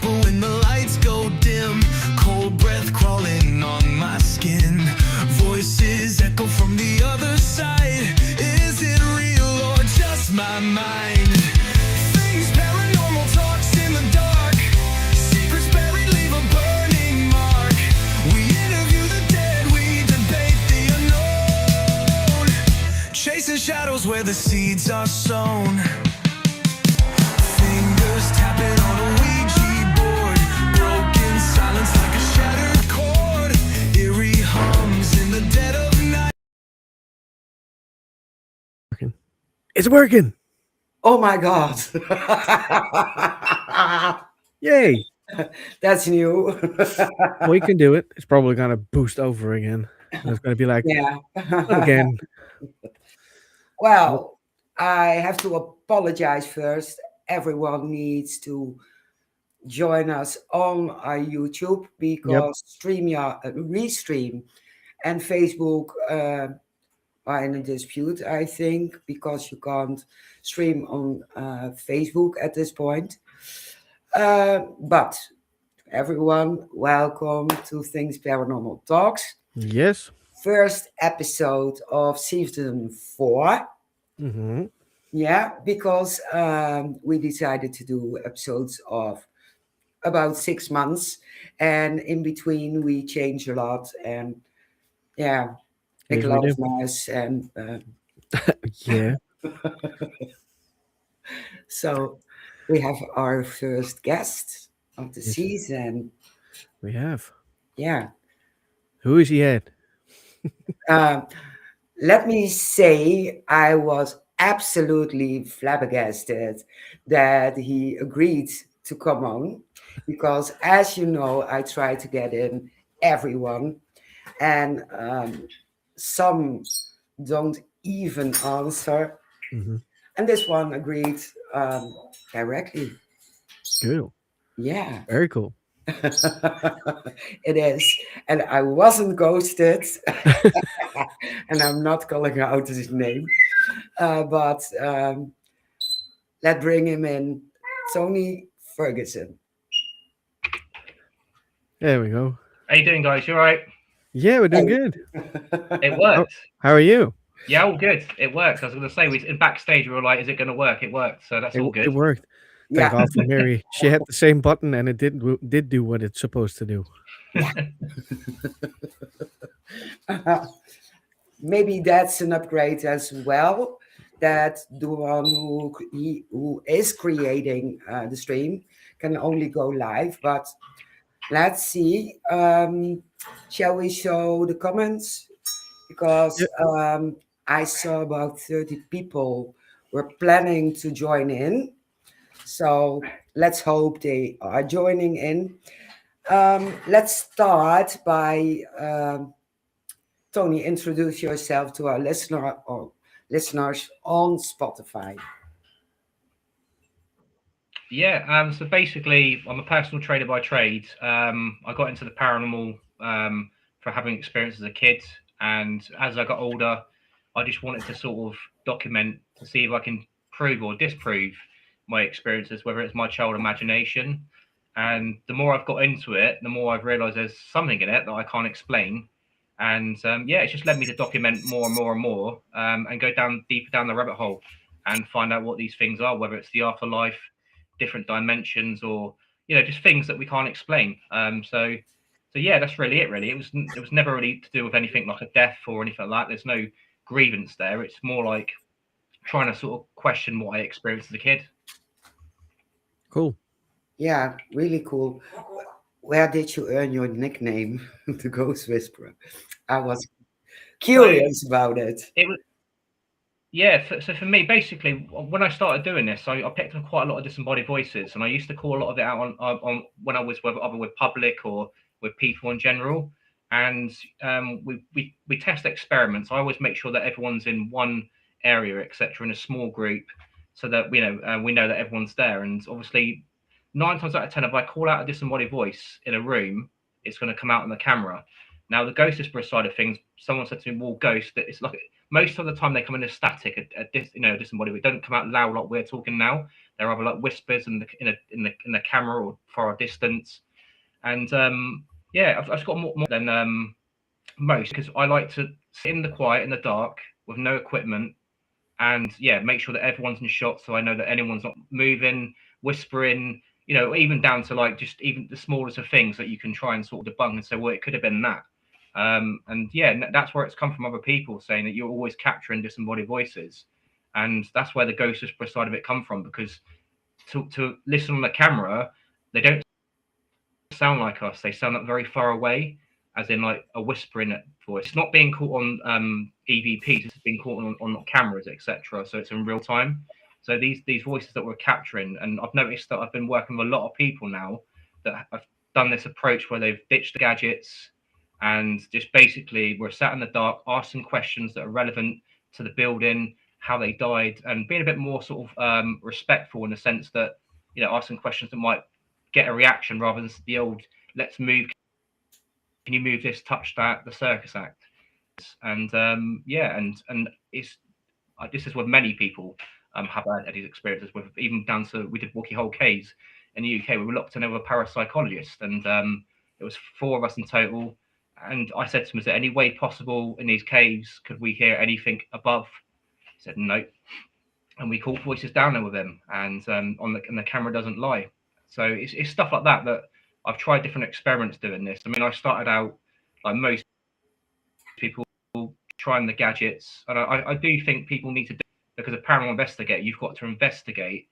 whisper when the lights go dim. Cold breath crawling on my skin. Voices echo from the other side. Is it real or just my mind? Things paranormal talks in the dark. Secrets buried leave a burning mark. We interview the dead, we debate the unknown. Chasing shadows where the seeds are sown. Fingers tapping on a Ouija board. Broken silence like a shattered chord. Eerie hums in the dead of night. It's working. Oh my God. Yay. That's new. We can do it. It's probably going to boost over again. And it's going to be like, Yeah. not again. Well, I have to apologize first. Everyone needs to join us on our YouTube because Restream and Facebook are in a dispute, I think, because you can't stream on Facebook at this point. But everyone, welcome to Things Paranormal Talks. Yes. First episode of season 4. Mm-hmm. Yeah, because we decided to do episodes of about 6 months, and in between we change a lot, and yeah, make Yes, a we lot do. of noise, and Yeah. so we have our first guest of the Yes. season. We have. Yeah. Who is he at? Let me say, I was absolutely flabbergasted that he agreed to come on because, as you know, I try to get in everyone, and some don't even answer. Mm-hmm. And this one agreed directly. Cool. Yeah. Very cool. It is. And I wasn't ghosted. And I'm not calling out his name. But let's bring him in. Tony Ferguson. There we go. How you doing, guys? You all right? Yeah, we're doing good. It worked. How are you? Yeah, all good. It worked. I was going to say, in backstage, we were like, is it going to work? It worked. So that's all good. It worked. Thank God for Mary. She had the same button and it did do what it's supposed to do. Maybe that's an upgrade as well. That the one who is creating the stream can only go live. But let's see. Shall we show the comments? Because I saw about 30 people were planning to join in. So let's hope they are joining in. Let's start by Tony, introduce yourself to our listeners on Spotify. Yeah. So basically, I'm a personal trainer by trade. I got into the paranormal for having experience as a kid, and as I got older, I just wanted to sort of document to see if I can prove or disprove my experiences, whether it's my child imagination. And the more I've got into it, the more I've realized there's something in it that I can't explain. And it's just led me to document more and more and more, and go deeper down the rabbit hole and find out what these things are, whether it's the afterlife, different dimensions, or just things that we can't explain. So yeah, that's really it. Really, it was never really to do with anything like a death or anything like that. There's no grievance there. It's more like trying to sort of question what I experienced as a kid. Cool. Yeah, really cool. Where did you earn your nickname, the Ghost Whisperer? I was curious about it. It was, yeah. So for me, basically, when I started doing this, I picked up quite a lot of disembodied voices, and I used to call a lot of it out on when I was either with public or with people in general. And we test experiments. I always make sure that everyone's in one area, etc., in a small group, so that we know that everyone's there. And obviously, 9 times out of 10, if I call out a disembodied voice in a room, it's going to come out on the camera. Now, the ghost whisperer side of things, someone said to me, well, ghost, it's like most of the time they come in a static, a disembodied. It don't come out loud like we're talking now. They're either like whispers in the camera or far distance. And I've got more than most, because I like to sit in the quiet, in the dark, with no equipment, and make sure that everyone's in shot, so I know that anyone's not moving, whispering, even down to like just even the smallest of things that you can try and sort of debunk and say, well, it could have been that. And that's where it's come from, other people saying that you're always capturing disembodied voices, and that's where the ghost whisperer side of it come from, because to listen on the camera, they don't sound like us. They sound like very far away, as in like a whispering voice. It's not being caught on EVPs. It's being caught on cameras, etc. So it's in real time. So these voices that we're capturing, and I've noticed that I've been working with a lot of people now that have done this approach where they've ditched the gadgets and just basically we're sat in the dark, asking questions that are relevant to the building, how they died, and being a bit more sort of respectful in the sense that asking questions that might get a reaction rather than the old "let's move, can you move this, touch that," the circus act. And and it's this is what many people have had these experiences with, even down to we did Walkie Hole Caves in the UK. We were locked in with a parapsychologist, and it was 4 of us in total. And I said to him, "Is there any way possible in these caves could we hear anything above?" He said, "No." And we caught voices down there with him, and and the camera doesn't lie. So it's stuff like that that I've tried different experiments doing this. I mean, I started out like most people trying the gadgets, and I do think people need to do, because a paranormal investigator, you've got to investigate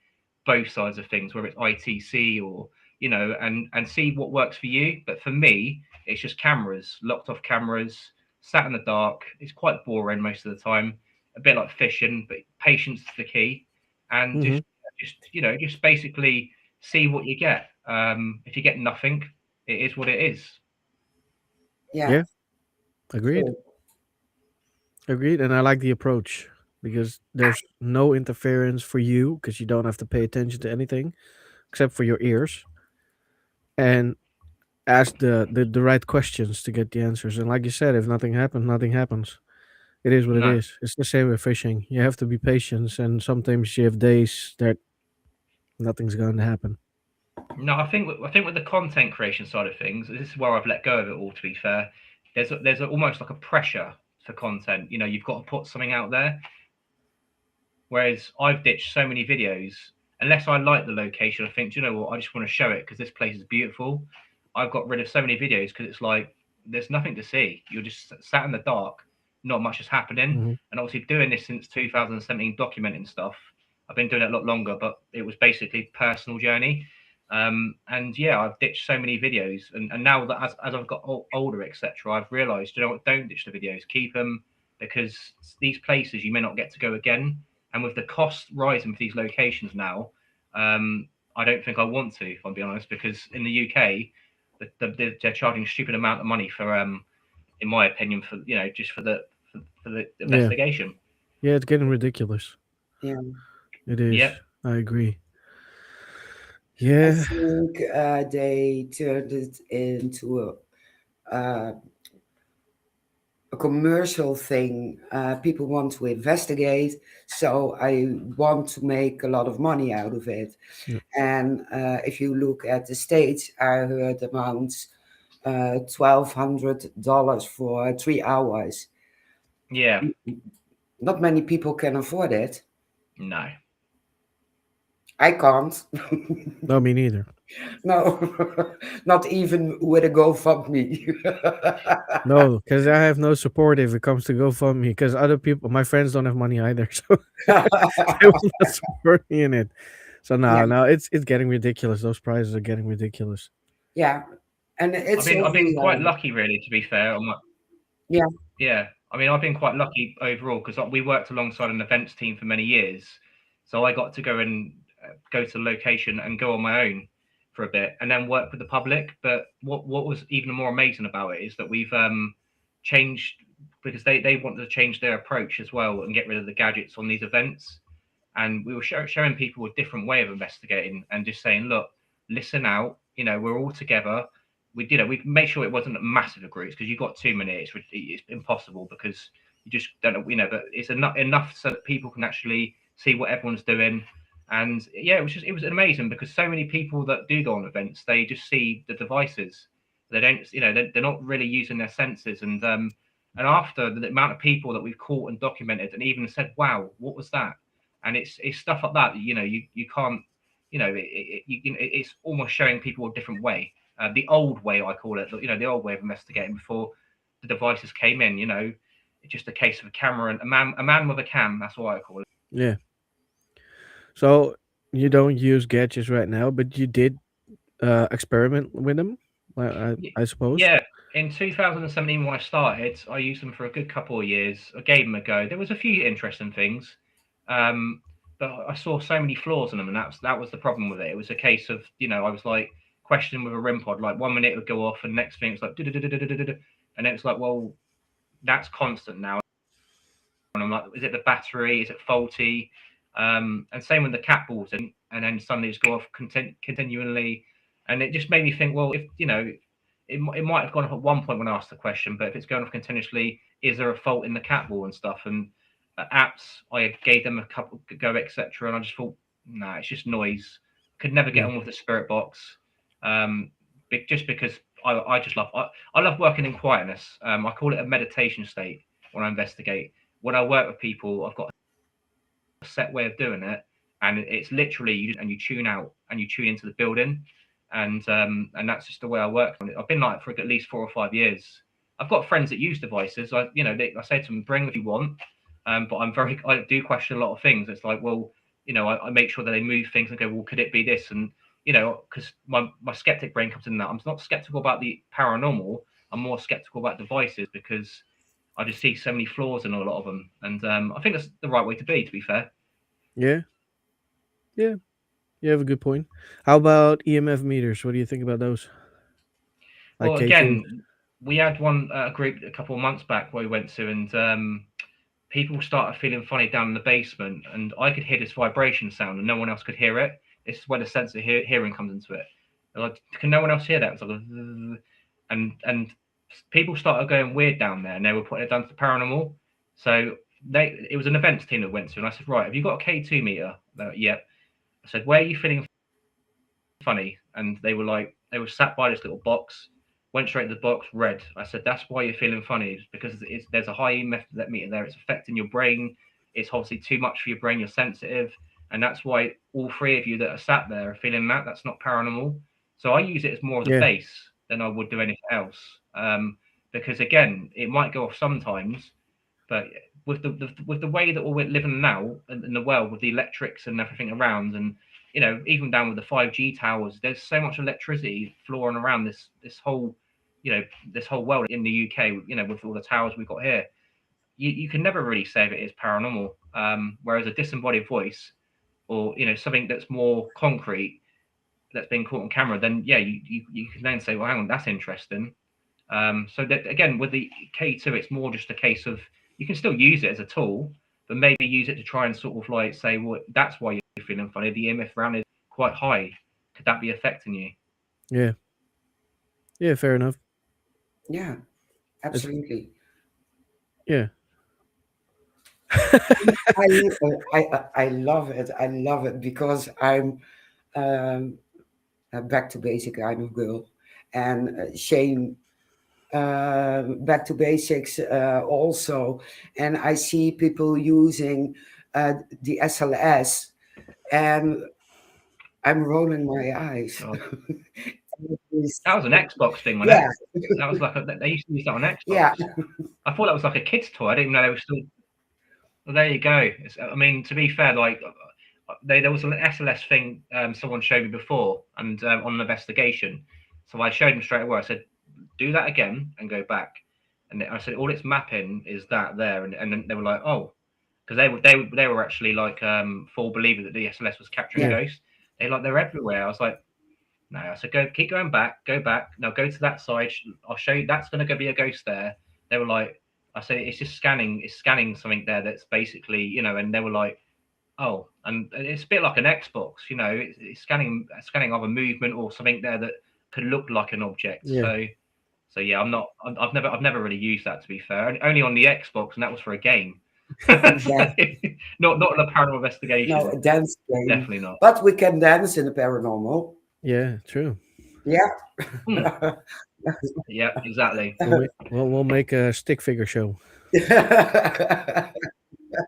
both sides of things, whether it's ITC or and see what works for you. But for me, it's just cameras, locked off cameras, sat in the dark. It's quite boring most of the time, a bit like fishing, but patience is the key, and just basically see what you get. If you get nothing, it is what it is. Yeah. Agreed. True. Agreed. And I like the approach because there's no interference for you because you don't have to pay attention to anything except for your ears, and ask the right questions to get the answers. And like you said, if nothing happens, nothing happens. It is what it No. is. It's the same with fishing. You have to be patient, and sometimes you have days that nothing's going to happen. No, I think with the content creation side of things, this is where I've let go of it all. To be fair, there's almost like a pressure for content. You've got to put something out there. Whereas I've ditched so many videos, unless I like the location, I think, you know what, I just want to show it because this place is beautiful. I've got rid of so many videos because it's like there's nothing to see. You're just sat in the dark, not much is happening. Mhm. And obviously doing this since 2017, documenting stuff. I've been doing it a lot longer, but it was basically personal journey. And I've ditched so many videos, and now that as I've got older, etc., I've realised, don't ditch the videos, keep them, because these places you may not get to go again. And with the cost rising for these locations now, I don't think I want to, if I'm being honest, because in the UK, they're charging a stupid amount of money for, in my opinion, for just for the investigation. Yeah, it's getting ridiculous. Yeah. It is. Yep. I agree. I Yeah. think they turned it into a commercial thing. People want to investigate, so I want to make a lot of money out of it. Yeah. And if you look at the States, I heard amounts $1,200 for 3 hours. Yeah. Not many people can afford it. No. I can't. No, me neither. No, not even with a GoFundMe. No, because I have no support if it comes to GoFundMe. Because other people, my friends, don't have money either, so they will not support me in it. So Yeah. no, it's getting ridiculous. Those prices are getting ridiculous. Yeah, and it's I've been quite only, lucky, really, to be fair. yeah. Yeah, I mean, I've been quite lucky overall because we worked alongside an events team for many years, so I got to go and go to the location and go on my own for a bit, and then work with the public. But what was even more amazing about it is that we've changed, because they wanted to change their approach as well and get rid of the gadgets on these events, and we were showing people a different way of investigating and just saying, look, listen out, we're all together. We made sure it wasn't massive groups, because you got too many, it's impossible, because You just don't know, but it's enough so that people can actually see what everyone's doing. And yeah, it was amazing because so many people that do go on events, they just see the devices. They don't, they're not really using their senses. And after the amount of people that we've caught and documented, and even said, "Wow, what was that?" And it's stuff like that. You can't, it's almost showing people a different way, the old way I call it. The old way of investigating before the devices came in. It's just a case of a camera and a man with a cam. That's what I call it. Yeah. So you don't use gadgets right now, but you did experiment with them, I suppose. Yeah, in 2017 when I started, I used them for a good couple of years. I gave them a go. There was a few interesting things, um, but I saw so many flaws in them, and that was the problem with it. It was a case of I was like questioning with a RIM pod. Like 1 minute it would go off, and next thing it's like, and it's like, well, that's constant now. And I'm like, is it the battery? Is it faulty? And same with the cat balls, and then suddenly just go off continually, and it just made me think, well, if it might have gone off at one point when I asked the question, but if it's going off continuously, is there a fault in the cat ball and stuff? And apps, I gave them a couple go, etc., and I just thought, nah, it's just noise. Could never get Yeah. on with the spirit box, just because I just I love working in quietness. I call it a meditation state when I investigate. When I work with people, I've got a set way of doing it, and it's literally you tune out and you tune into the building, and that's just the way I work. I've been like for at least 4 or 5 years. I've got friends that use devices. I say to them, bring if you want, but I do question a lot of things. It's like, well, I make sure that they move things and go, well, could it be this? And because my skeptic brain comes in that I'm not skeptical about the paranormal. I'm more skeptical about devices because I just see so many flaws in a lot of them, and I think that's the right way to be. To be fair. Yeah. Yeah. You have a good point. How about EMF meters? What do you think about those? Like Well, K2? again, we had one group a couple of months back where we went to, and people started feeling funny down in the basement, and I could hear this vibration sound, and no one else could hear it. This is where the sense of hearing comes into it. They're like, can no one else hear that? It's like, and people started going weird down there, and they were putting it down to the paranormal. So it was an events team that went to, and I said, right, have you got a K2 meter? They're like, yep. I said, where are you feeling funny? And they were sat by this little box, went straight to the box, red. I said, that's why you're feeling funny, because there's a high EMF meter there. It's affecting your brain. It's obviously too much for your brain. You're sensitive. And that's why all three of you that are sat there are feeling that. That's not paranormal. So I use it as more of the Yeah. base than I would do anything else. Because again, it might go off sometimes, but with the way that we're living now in the world, with the electrics and everything around, and even down with the 5G towers, there's so much electricity flowing around this whole this whole world in the UK. With all the towers we've got here, you can never really say if it is paranormal. Whereas a disembodied voice, or something that's more concrete, that's been caught on camera, then yeah, you can then say, well, hang on, that's interesting. So that again, with the K2, it's more just a case of you can still use it as a tool, but maybe use it to try and sort of like say, well, that's why you're feeling funny. The EMF round is quite high. Could that be affecting you? Yeah. Yeah. Fair enough. Yeah, It's, absolutely. yeah. I love it. I love it because I'm um, a back to basic kind of girl, and Shane back to basics also. And I see people using the SLS, and I'm rolling my eyes. Oh, It is- that was an Xbox thing, wasn't yeah, it? That was like they used to use that on Xbox. yeah, I thought that was like a kid's toy. I didn't even know they were still. Well, there you go. I mean, to be fair, like there was an SLS thing someone showed me before, and on an investigation. So I showed them straight away. I said, "Do that again and go back." And I said, "All it's mapping is that there." And then they were like, "Oh," because they were actually like full believer that the SLS was capturing yeah, Yeah. ghosts. They're everywhere. I was like, "No." I said, keep going back, go back. Now go to that side. I'll show you. That's going to be a ghost there." They were like, "I said it's just scanning. It's scanning something there that's basically, And they were like, oh, and it's a bit like an Xbox, it's scanning either movement or something there that could look like an object. Yeah. So yeah, I've never really used that, to be fair. Only on the Xbox, and that was for a game. So, Yes. not a paranormal investigation. No, a dance game. Definitely not. But we can dance in the paranormal. Yeah, true. Yeah. Hmm. Yeah, exactly. We'll make a stick figure show.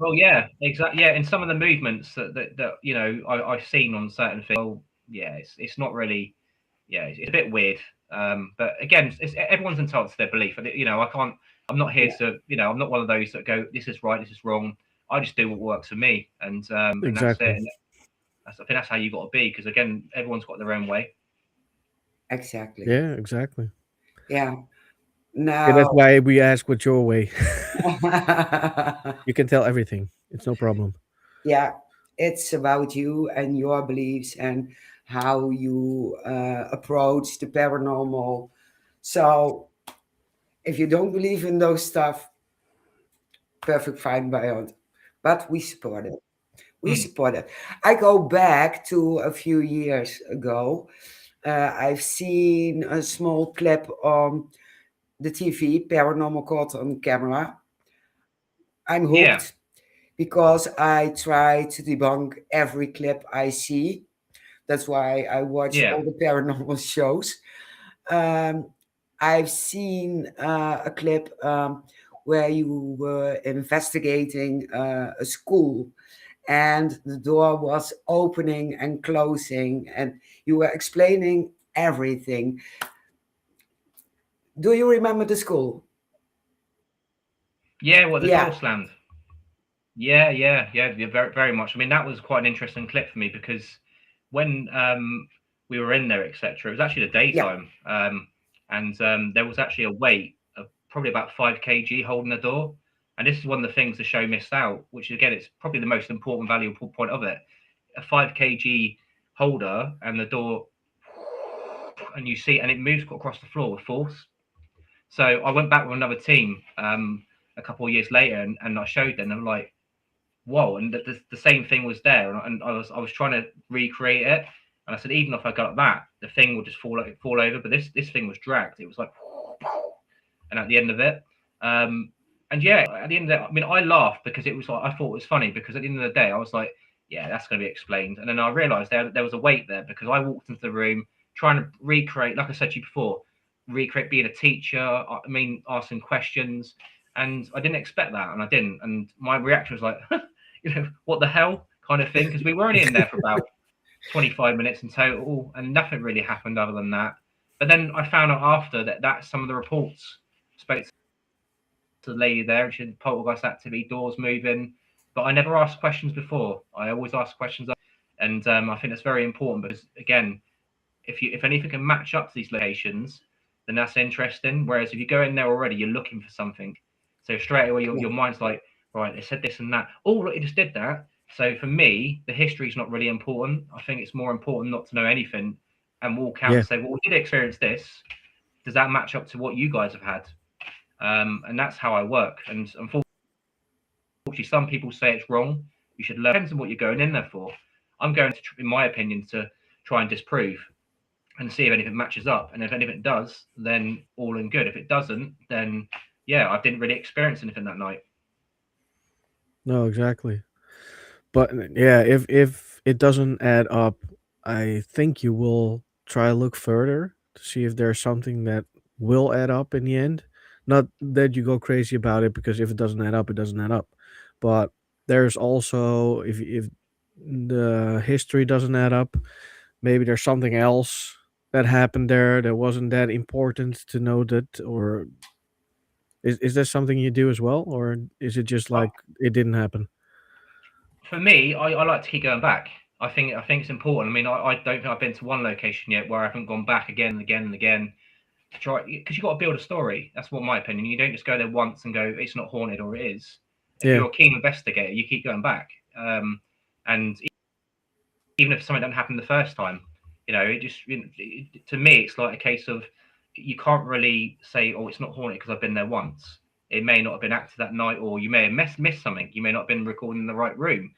Well, yeah, exactly. Yeah, in some of the movements that you know I've seen on certain things. Well, yeah, it's not really. Yeah, it's a bit weird. But again, everyone's entitled to their belief. You know, I can't. I'm not here to. You know, I'm not one of those that go, this is right, this is wrong. I just do what works for me, and that's it. Exactly. And I think that's how you got to be, because again, everyone's got their own way. Exactly. Yeah, exactly. Yeah. Yeah, that's Now, why we ask what's your way. You can tell everything. It's no problem. yeah, it's about you and your beliefs and how you approach the paranormal. So, if you don't believe in those stuff, perfect fine by us. But we support it. We Hmm. support it. I go back to a few years ago. I've seen a small clip on the TV, Paranormal Caught on Camera. I'm Yeah, hooked because I try to debunk every clip I see. That's why I watch yeah, all the paranormal shows. Um, I've seen a clip where you were investigating a school and the door was opening and closing and you were explaining everything. Do you remember the school? yeah. Well, the door Yeah, slammed. Yeah, very, very much. I mean, that was quite an interesting clip for me, because when we were in there, etc., it was actually the yeah, daytime, and there was actually a weight of probably about 5 kg holding the door. And this is one of the things the show missed out, which again, it's probably the most important, valuable point of it. A 5 kg holder and the door, and you see, and it moves across the floor with force. So I went back with another team a couple of years later, and I showed them. I'm like, whoa, and the same thing was there, and I was trying to recreate it, and I said, even if I got that, the thing would just fall over, but this thing was dragged. It was like, and at the end of it, and yeah, at the end of it, I mean, I laughed because it was like, I thought it was funny, because at the end of the day, I was like, yeah, that's going to be explained. And then I realized there was a weight there, because I walked into the room trying to recreate, like I said to you before, recreate being a teacher. I mean, asking questions, and I didn't expect that, and I didn't. And my reaction was like, you know, what the hell kind of thing, because we were only in there for about 25 minutes in total, and nothing really happened other than that. But then I found out after that some of the reports spoke to the lady there, and she had poltergeist activity, doors moving. But I never asked questions before. I always ask questions, and I think that's very important, because again, if anything can match up to these locations, then that's interesting. Whereas if you go in there already, you're looking for something, so straight away yeah, your mind's like, right, they said this and that. Oh, look, it just did that. So for me, the history is not really important. I think it's more important not to know anything and walk out Yeah. and say, well, we did experience this. Does that match up to what you guys have had? And that's how I work. And unfortunately, some people say it's wrong. You should learn. Depends on what you're going in there for. I'm going to, in my opinion, to try and disprove and see if anything matches up. And if anything does, then all in good. If it doesn't, then yeah, I didn't really experience anything that night. No, exactly. But yeah, if it doesn't add up, I think you will try to look further to see if there's something that will add up in the end. Not that you go crazy about it, because if it doesn't add up, it doesn't add up. But there's also, if the history doesn't add up, maybe there's something else that happened there that wasn't that important to know that. Or is there something you do as well, or is it just like it didn't happen? For me, I like to keep going back. I think it's important. I mean, I don't think I've been to one location yet where I haven't gone back again and again and again to try, because you've got to build a story. That's what my opinion. You don't just go there once and go, it's not haunted, or it is. If Yeah. you're a keen investigator, you keep going back. And even if something doesn't happen the first time, you know, it just, you know, to me, it's like a case of, you can't really say, oh, it's not haunted because I've been there once. It may not have been active that night, or you may have missed something. You may not have been recording in the right room.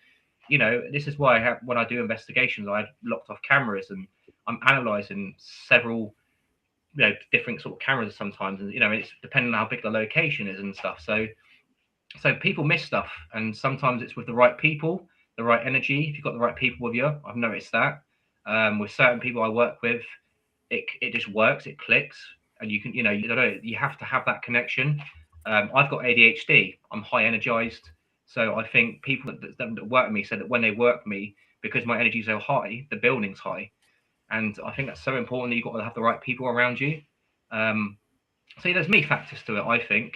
You know, this is why when I do investigations, I have locked off cameras, and I'm analysing several different sort of cameras sometimes, and it's depending on how big the location is and stuff. So people miss stuff, and sometimes it's with the right people, the right energy. If you've got the right people with you, I've noticed that with certain people I work with, it just works, it clicks, and you can you have to have that connection. I've got ADHD, I'm high energized, so I think people that work with me said that when they work with me, because my energy is so high, the building's high, and I think that's so important that you've got to have the right people around you. So there's me factors to it, I think.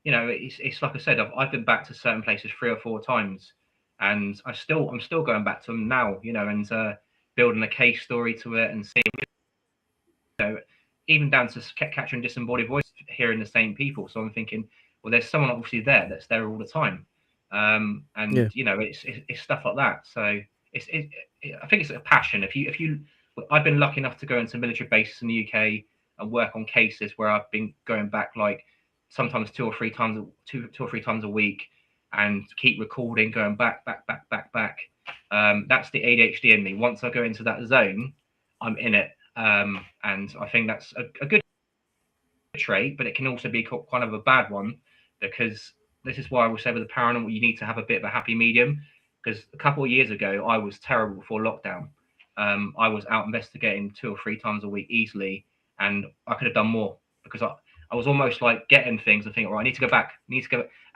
It's like I said, I've been back to certain places 3 or 4 times, and I'm still going back to them now, and building a case story to it, and seeing, even down to capturing disembodied voice, hearing the same people. So I'm thinking, well, there's someone obviously there that's there all the time, and it's stuff like that. So I think it's a passion. I've been lucky enough to go into military bases in the UK and work on cases where I've been going back like sometimes 2 or 3 times a week, and keep recording, going back. That's the ADHD in me. Once I go into that zone, I'm in it. And I think that's a good trait, but it can also be kind of a bad one, because this is why I would say with the paranormal, you need to have a bit of a happy medium. Because a couple of years ago, I was terrible before lockdown. I was out investigating 2 or 3 times a week easily, and I could have done more, because I was almost like getting things and thinking, right, I need to go back,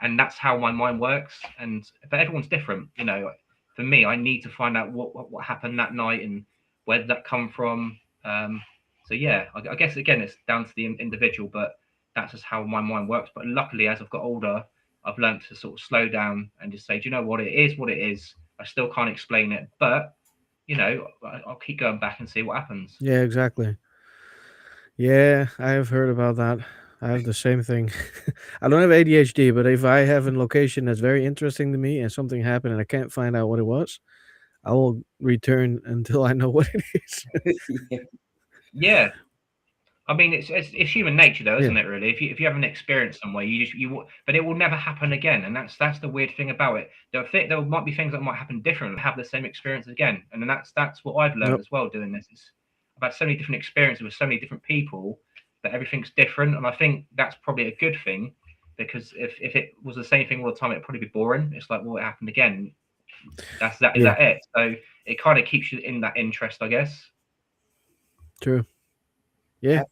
and that's how my mind works. But everyone's different, For me, I need to find out what happened that night and where did that come from. So yeah, I guess again it's down to the individual, but that's just how my mind works. But luckily, as I've got older, I've learned to sort of slow down and just say, do you know what, it is what it is. I still can't explain it, but I'll keep going back and see what happens. Yeah, exactly. Yeah, I have heard about that. I have the same thing. I don't have ADHD, but if I have a location that's very interesting to me and something happened and I can't find out what it was, I will return until I know what it is. Yeah. Yeah, I mean, it's human nature, though, Yeah. isn't it? Really, if you have an experience somewhere, but it will never happen again, and that's the weird thing about it. There might be things that might happen different, have the same experience again, and then that's what I've learned Nope. as well doing this. I've had so many different experiences with so many different people that everything's different, and I think that's probably a good thing, because if it was the same thing all the time, it'd probably be boring. It's like, well, it happened again. Is that it? So it kind of keeps you in that interest, I guess. True. Yeah.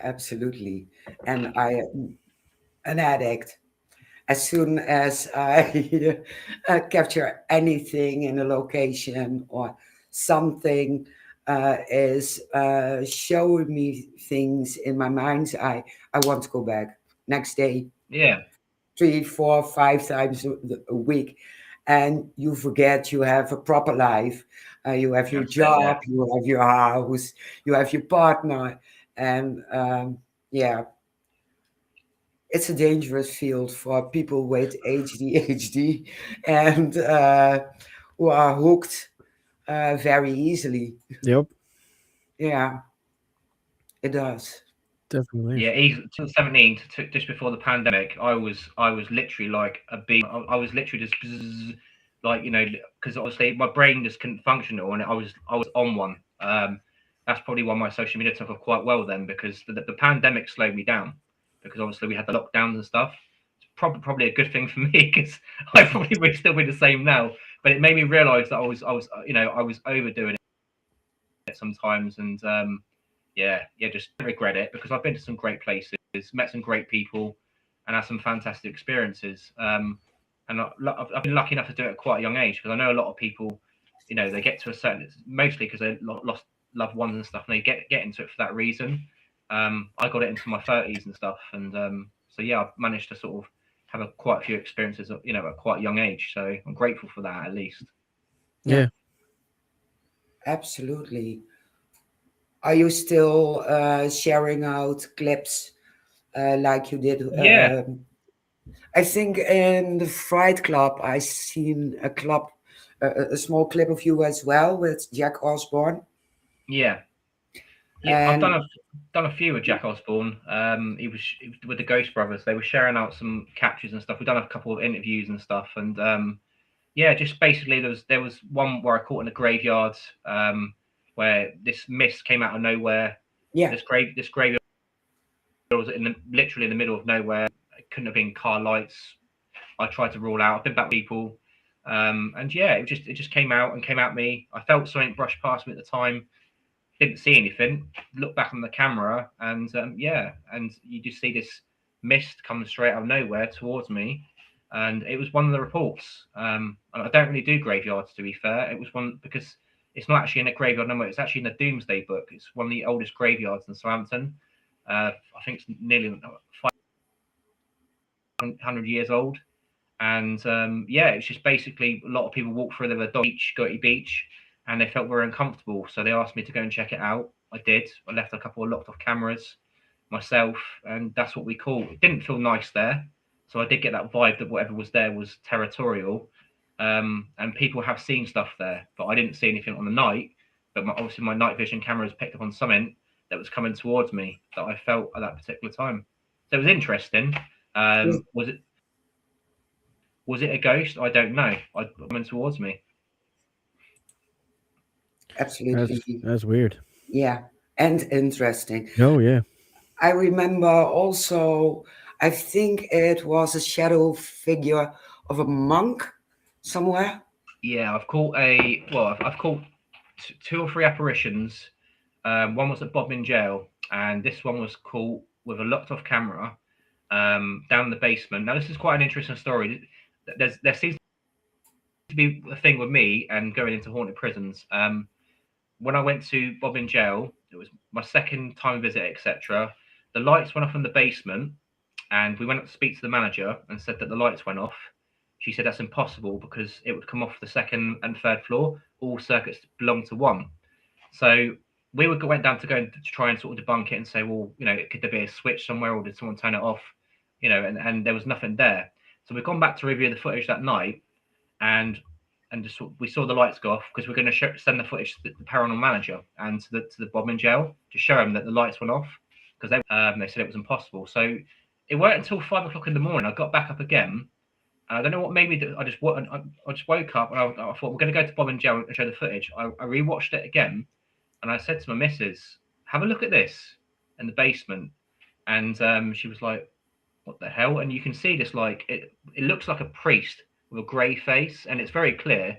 Absolutely. And I am an addict. As soon as I capture anything in a location, or something is showing me things in my mind's eye, I want to go back next day. Yeah. 3, 4, 5 times a week, and you forget you have a proper life. You have your That's it, yeah. job, you have your house, you have your partner, and yeah, it's a dangerous field for people with ADHD and who are hooked very easily. Yep. Yeah, it does. Definitely. Yeah, 2017, just before the pandemic, I was literally like a bee. I was literally just bzzz, like, because obviously my brain just couldn't function, and I was on one. That's probably why my social media took off quite well then, because the pandemic slowed me down, because obviously we had the lockdowns and stuff. It's probably a good thing for me, because I probably would still be the same now. But it made me realise that I was overdoing it sometimes, and just don't regret it, because I've been to some great places, met some great people, and had some fantastic experiences. And I've been lucky enough to do it at quite a young age, because I know a lot of people, they get to a certain, mostly because they lost loved ones and stuff, and they get into it for that reason. I got it into my 30s and stuff, and so yeah, I've managed to sort of have quite a few experiences, at quite a young age. So I'm grateful for that, at least. Yeah. Absolutely. Are you still sharing out clips like you did? Yeah. I think in the Fright Club, I seen a small clip of you as well with Jack Osborne. Yeah. I've done a few with Jack Osborne. He was with the Ghost Brothers. They were sharing out some captures and stuff. We've done a couple of interviews and stuff, and just basically there was one where I caught in a graveyard, where this mist came out of nowhere, Yeah. This graveyard was literally in the middle of nowhere. It couldn't have been car lights. I tried to rule out. I've been back with people, and yeah, it just came out at me. I felt something brush past me at the time. Didn't see anything. Looked back on the camera, and yeah, and you just see this mist coming straight out of nowhere towards me, and it was one of the reports. And I don't really do graveyards, to be fair. It was one because it's not actually in a graveyard number. It's actually in the Doomsday Book. It's one of the oldest graveyards in Southampton. I think it's nearly 500 years old. And yeah, it's just basically a lot of people walk through the beach, Gertie Beach, and they felt very uncomfortable. So they asked me to go and check it out. I did. I left a couple of locked off cameras myself, and that's what we call. It didn't feel nice there, so I did get that vibe that whatever was there was territorial. And people have seen stuff there, but I didn't see anything on the night. But obviously, my night vision cameras picked up on something that was coming towards me that I felt at that particular time. So it was interesting. Was it a ghost? I don't know. I coming towards me. Absolutely. That's weird. Yeah. And interesting. Oh yeah. I remember also, I think it was a shadow figure of a monk somewhere. Yeah, I've caught I've caught two or three apparitions. One was at Bodmin Jail, and this one was caught with a locked off camera down the basement. Now, this is quite an interesting story. There seems to be a thing with me and going into haunted prisons. When I went to Bodmin Jail, it was my second time visit, etc. The lights went off in the basement, and we went up to speak to the manager and said that the lights went off. She said that's impossible because it would come off the second and third floor. All circuits belong to one. So we went down to try and sort of debunk it and say, well, could there be a switch somewhere, or did someone turn it off? And there was nothing there. So we've gone back to review the footage that night, and just we saw the lights go off because we're going to send the footage to the paranormal manager and to the Bodmin Jail to show them that the lights went off because they said it was impossible. So it weren't until 5 o'clock in the morning I got back up again. I don't know what made me do. I just woke up and I thought we're going to go to Bodmin Jail and show the footage. I rewatched it again, and I said to my missus, "Have a look at this in the basement," and she was like, "What the hell?" And you can see this it looks like a priest with a grey face, and it's very clear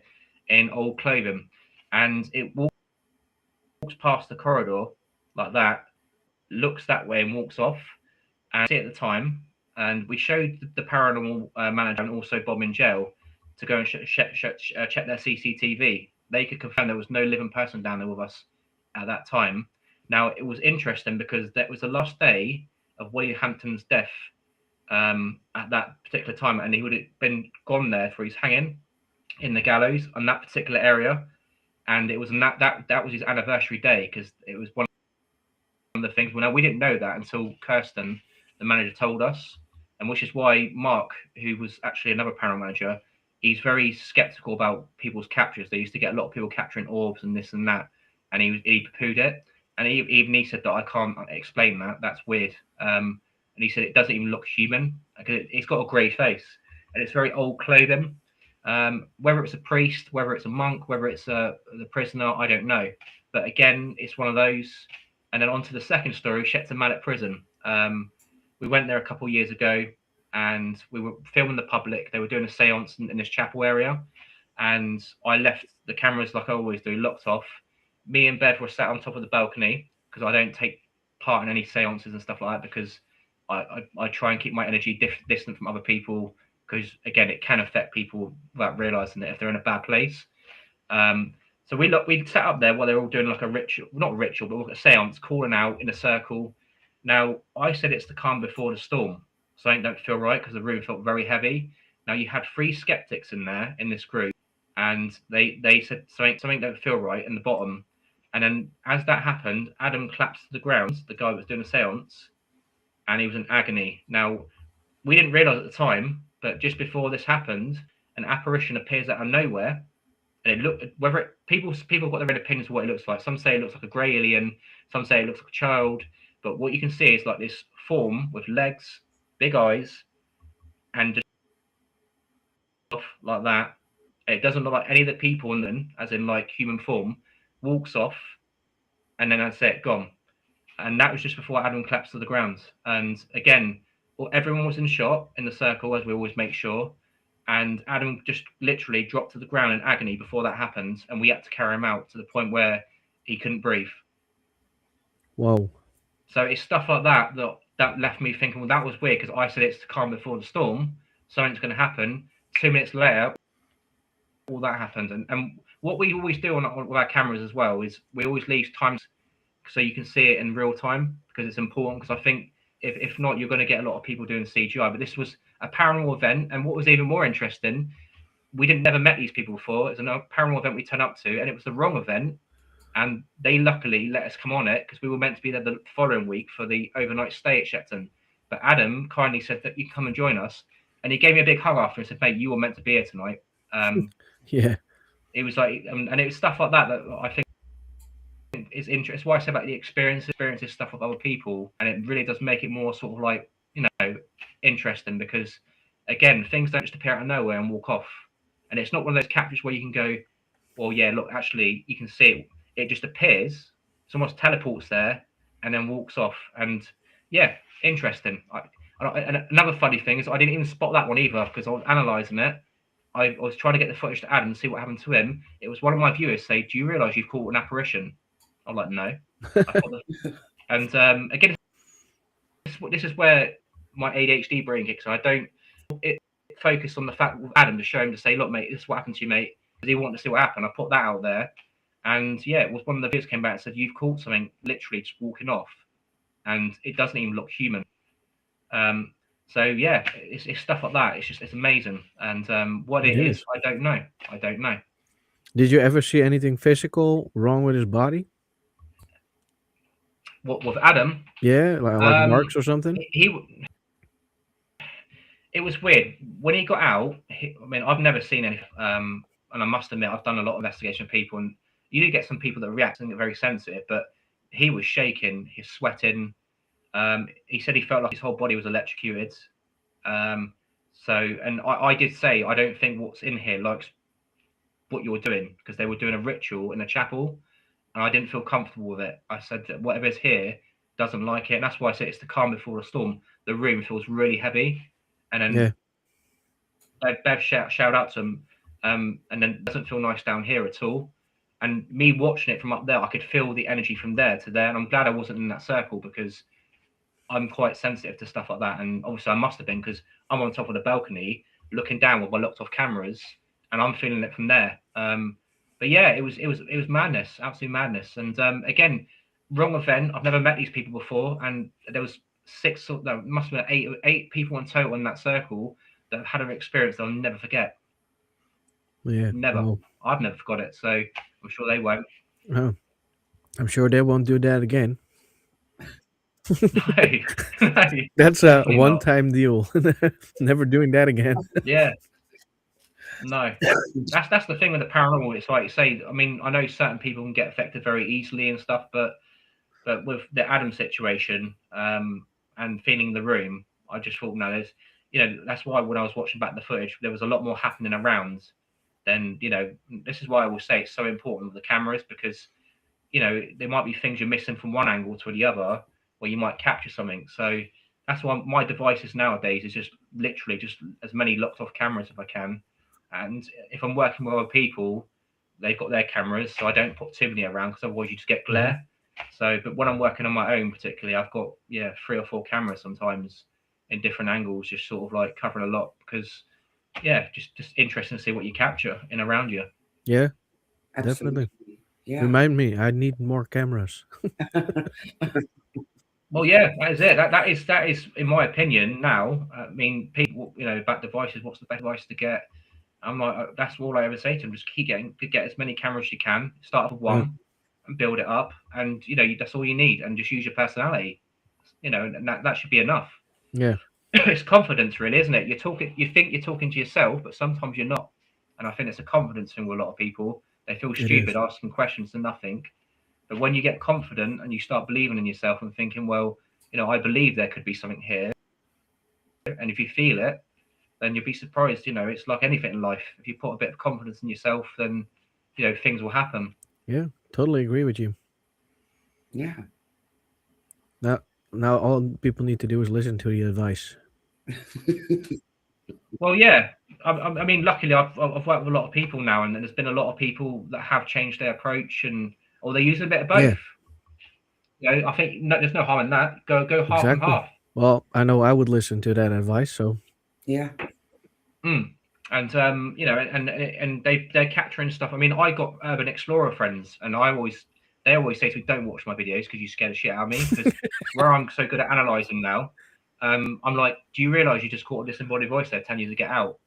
in old clothing, and it walks past the corridor like that, looks that way, and walks off. And I see at the time, and we showed the paranormal manager and also Bodmin Jail to go and check their CCTV. They could confirm there was no living person down there with us at that time. Now, it was interesting because that was the last day of William Hampton's death at that particular time, and he would have been gone there for his hanging in the gallows on that particular area, and it was that was his anniversary day because it was one of the things. Well, no, we didn't know that until Kirsten, the manager, told us, and which is why Mark, who was actually another paranormal manager, he's very skeptical about people's captures. They used to get a lot of people capturing orbs and this and that, and he poo-pooed it, and he said that I can't explain that. That's weird. And he said it doesn't even look human because it's got a grey face and it's very old clothing. Whether it's a priest, whether it's a monk, whether it's the prisoner, I don't know. But again, it's one of those. And then on to the second story, Shetland Mallet Prison. We went there a couple of years ago, and we were filming the public. They were doing a séance in this chapel area, and I left the cameras, like I always do, locked off. Me and Bev were sat on top of the balcony because I don't take part in any séances and stuff like that because I try and keep my energy distant from other people because, again, it can affect people without realising it if they're in a bad place. So we sat up there while they're all doing like a ritual, not a ritual, but like a séance, calling out in a circle. Now, I said it's the calm before the storm. Something don't feel right because the room felt very heavy. Now, you had 3 skeptics in there in this group, and they said something don't feel right in the bottom. And then as that happened, Adam collapsed to the ground, the guy that was doing the séance, and he was in agony. Now, we didn't realise at the time, but just before this happened, an apparition appears out of nowhere, and it looked people have got their own opinions of what it looks like. Some say it looks like a grey alien, some say it looks like a child, but what you can see is like this form with legs, big eyes, and just like that. It doesn't look like any of the people in them, as in like human form, walks off, and then that's it, gone. and that was just before Adam collapsed to the ground. And again, everyone was in shot in the circle, as we always make sure. And Adam just literally dropped to the ground in agony before that happened, and we had to carry him out to the point where he couldn't breathe. Whoa. So it's stuff like that that left me thinking, well, that was weird, because I said it's the calm before the storm. Something's going to happen. 2 minutes later, all that happened. And what we always do on our cameras as well is we always leave times so you can see it in real time, because it's important. Because I think if not, you're going to get a lot of people doing CGI. But this was a paranormal event, and what was even more interesting, we never met these people before. It's a paranormal event we turned up to, and it was the wrong event. And they luckily let us come on it, because we were meant to be there the following week for the overnight stay at Shepton. But Adam kindly said that you can come and join us, and he gave me a big hug after and said, "Mate, you were meant to be here tonight." Yeah. It was like, and it was stuff like that I think is interesting. It's why I say about the experiences stuff with other people, and it really does make it more sort of like, interesting, because again, things don't just appear out of nowhere and walk off. And it's not one of those captures where you can go, well, yeah, look, actually you can see it. It just appears, someone teleports there and then walks off. And yeah, interesting. And another funny thing is I didn't even spot that one either, because I was analysing it. I was trying to get the footage to Adam and see what happened to him. It was one of my viewers say, "Do you realise you've caught an apparition?" I'm like, "No." And again, this is where my ADHD brain kicks. I don't focus on the fact with Adam to show him, to say, "Look, mate, this is what happened to you, mate." Because he wanted to see what happened. I put that out there, and yeah, it was one of the viewers came back and said, "You've caught something literally just walking off, and it doesn't even look human." So yeah, it's stuff like that. It's amazing, and what it is, I don't know. Did you ever see anything physical wrong with his body? What with Adam? Yeah, like marks or something? It was weird when he got out. I mean, I've never seen any, and I must admit, I've done a lot of investigation with people, and you do get some people that react and get very sensitive. But he was shaking, he's sweating. He said he felt like his whole body was electrocuted. And I did say, I don't think what's in here likes what you're doing, because they were doing a ritual in a chapel, and I didn't feel comfortable with it. I said that whatever's here doesn't like it, and that's why I say it's the calm before the storm. The room feels really heavy, and then Bev shout out to him, and then it doesn't feel nice down here at all. And me watching it from up there, I could feel the energy from there to there, and I'm glad I wasn't in that circle, because I'm quite sensitive to stuff like that. And obviously I must have been, because I'm on top of the balcony looking down with my locked off cameras, and I'm feeling it from there. But yeah, it was madness, absolute madness. And again, wrong event. I've never met these people before, and there was must have been eight people in total in that circle that had an experience that I'll never forget. Yeah, never. Well, I've never forgot it, so I'm sure they won't. Oh, I'm sure they won't do that again. No, that's a one-time deal. Never doing that again. Yeah. No, that's the thing with the paranormal. It's like you say. I mean, I know certain people can get affected very easily and stuff, but with the Adam situation and feeling the room, I just thought, no, there's, that's why when I was watching back the footage, there was a lot more happening around. Then this is why I will say it's so important with the cameras, because there might be things you're missing from one angle to the other, where you might capture something. So that's why my devices nowadays is just literally just as many locked off cameras if I can. And if I'm working with other people, they've got their cameras, so I don't put too many around, because otherwise you just get glare. So, but when I'm working on my own, particularly, I've got 3 or 4 cameras sometimes in different angles, just sort of like covering a lot, because just interesting to see what you capture in around you. Yeah, Absolutely. Definitely. Yeah. Remind me, I need more cameras. Well, yeah, that is it. That is, in my opinion, now. I mean, people, about devices. What's the best device to get? I'm like, that's all I ever say to them. Just get as many cameras as you can. Start with one and build it up, and that's all you need. And just use your personality. And that should be enough. Yeah, it's confidence, really, isn't it? You think you're talking to yourself, but sometimes you're not. And I think it's a confidence thing with a lot of people. They feel stupid asking questions to nothing. But when you get confident and you start believing in yourself and thinking, well, I believe there could be something here. And if you feel it, then you'll be surprised. It's like anything in life. If you put a bit of confidence in yourself, then, things will happen. Yeah, totally agree with you. Yeah. now all people need to do is listen to the advice. Well, yeah. I mean, luckily, I've worked with a lot of people now, and there's been a lot of people that have changed their approach, or they use a bit of both. Yeah. You know, I think there's no harm in that. Go half and Exactly. half. Well, I know I would listen to that advice. So Yeah. And you know, and they're capturing stuff. I mean, I got urban explorer friends, and they always say to me, "Don't watch my videos because you scare the shit out of me." Because where I'm so good at analysing now, I'm like, "Do you realise you just caught a disembodied voice there telling you to get out?"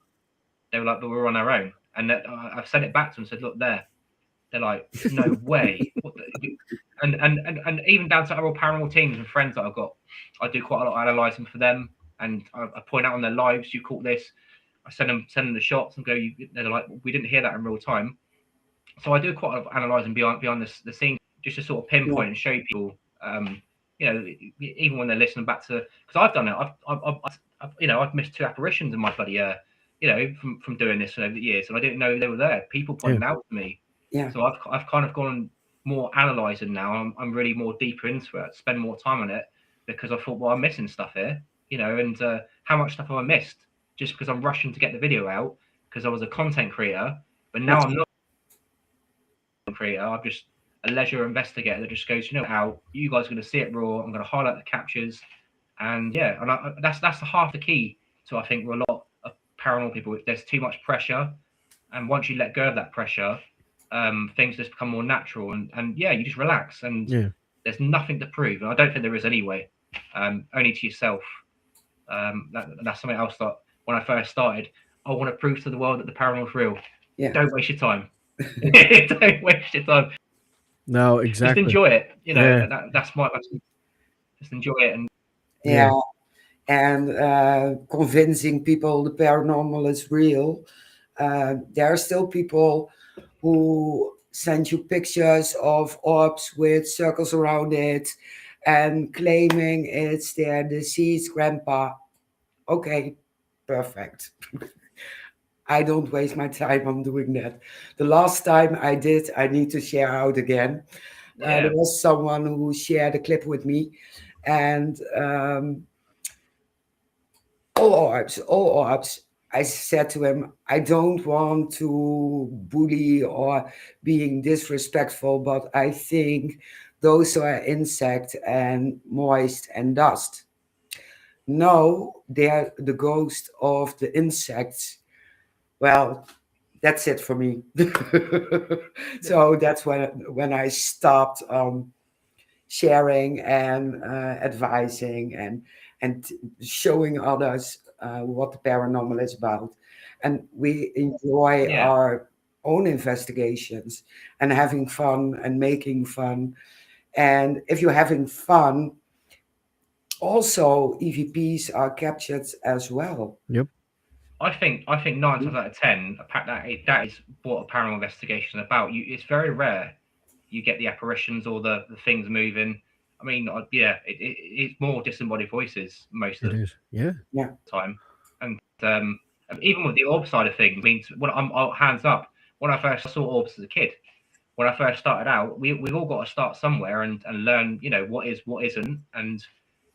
They were like, "But we're on our own," and I've sent it back to them and said, "Look there." They're like, "No way!" And even down to our paranormal teams and friends that I've got, I do quite a lot of analysing for them, and I point out on their lives, "You caught this." I send them the shots and go. They're like, "We didn't hear that in real time." So I do quite a lot of analysing behind the scenes, just to sort of pinpoint and show people, you know, even when they're listening back to, because I've done it. I've missed 2 apparitions in my bloody you know, from doing this over the years, and I didn't know they were there. People pointed out to me. Yeah. So I've kind of gone more analysing now. I'm really more deeper into it, spend more time on it, because I thought, well, I'm missing stuff here, you know, and how much stuff have I missed just because I'm rushing to get the video out because I was a content creator, but now I'm not a creator. I'm just a leisure investigator that just goes, you know, how you guys are going to see it raw. I'm going to highlight the captures, and yeah, and that's half the key to, I think, with a lot of paranormal people. There's too much pressure, and once you let go of that pressure, things just become more natural, and yeah, you just relax, and there's nothing to prove, and I don't think there is anyway, only to yourself. That's something else that when I first started, I want to prove to the world that the paranormal is real. Yeah. Don't waste your time. Don't waste your time. no, exactly. Just enjoy it. You know, Yeah. that's just enjoy it. And Yeah. And convincing people the paranormal is real. There are still people who send you pictures of orbs with circles around it and claiming it's their deceased grandpa. Okay, perfect. I don't waste my time on doing that. The last time I did, I need to share out again. There was someone who shared a clip with me, and all orbs. I said to him, I don't want to bully or being disrespectful, but I think those are insect and moist and dust. No, they're the ghost of the insects. Well, that's it for me. So that's when I stopped sharing and advising and showing others what the paranormal is about. And we enjoy our own investigations and having fun and making fun. And if you're having fun, also EVPs are captured as well. Yep. I think 9 times out of 10, that is what a paranormal investigation is about. It's very rare you get the apparitions or the things moving. I mean, it's more disembodied voices most of the time. And even with the orb side of things, means when I'm hands up, when I first saw orbs as a kid, when I first started out, we've all got to start somewhere and learn, you know, what is, what isn't. And,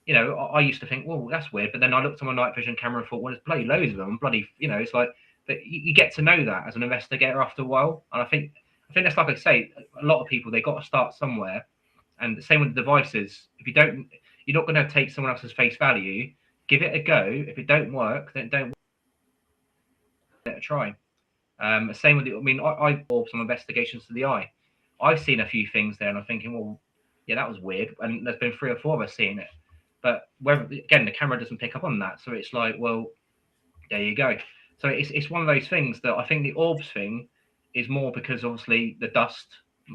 you know, I used to think, well, that's weird. But then I looked on my night vision camera and thought, well, there's bloody loads of them. Bloody, you know, it's like, but you get to know that as an investigator after a while. And I think that's, like I say, a lot of people, they got to start somewhere. And the same with the devices. If you don't, you're not going to take someone else's face value. Give it a go. If it don't work, then don't let it try. Same with the, I mean, I bought some investigations to the eye. I've seen a few things there, and I'm thinking, well, yeah, that was weird. And there's been 3 or 4 of us seeing it. But whether, again, the camera doesn't pick up on that, so it's like, well, there you go. So it's one of those things that I think the orbs thing is more because obviously the dust,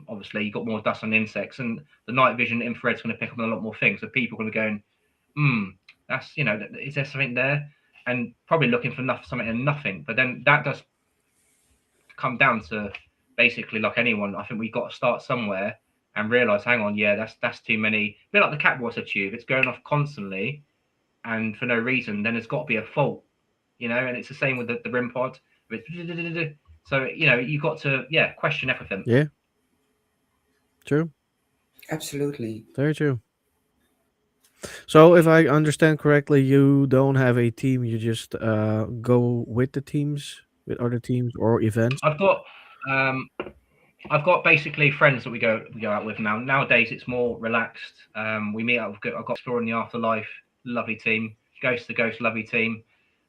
obviously you got more dust on insects, and the night vision infrared's going to pick up on a lot more things. So people are going to go, that's, you know, is there something there? And probably looking for something and nothing. But then that does come down to basically, like anyone, I think we got to start somewhere and realize, hang on, yeah, that's too many. A bit like the cat water tube, it's going off constantly and for no reason, then there's got to be a fault, you know. And it's the same with the RIM pod. So, you know, you got to question everything. Yeah, true. Absolutely. Very true. So if I understand correctly, you don't have a team. You just go with the teams, with other teams or events. I've got um, I've got basically friends that we go out with now. Nowadays, it's more relaxed. We meet up. I've got Exploring the Afterlife, lovely team. Ghost the Ghost, lovely team.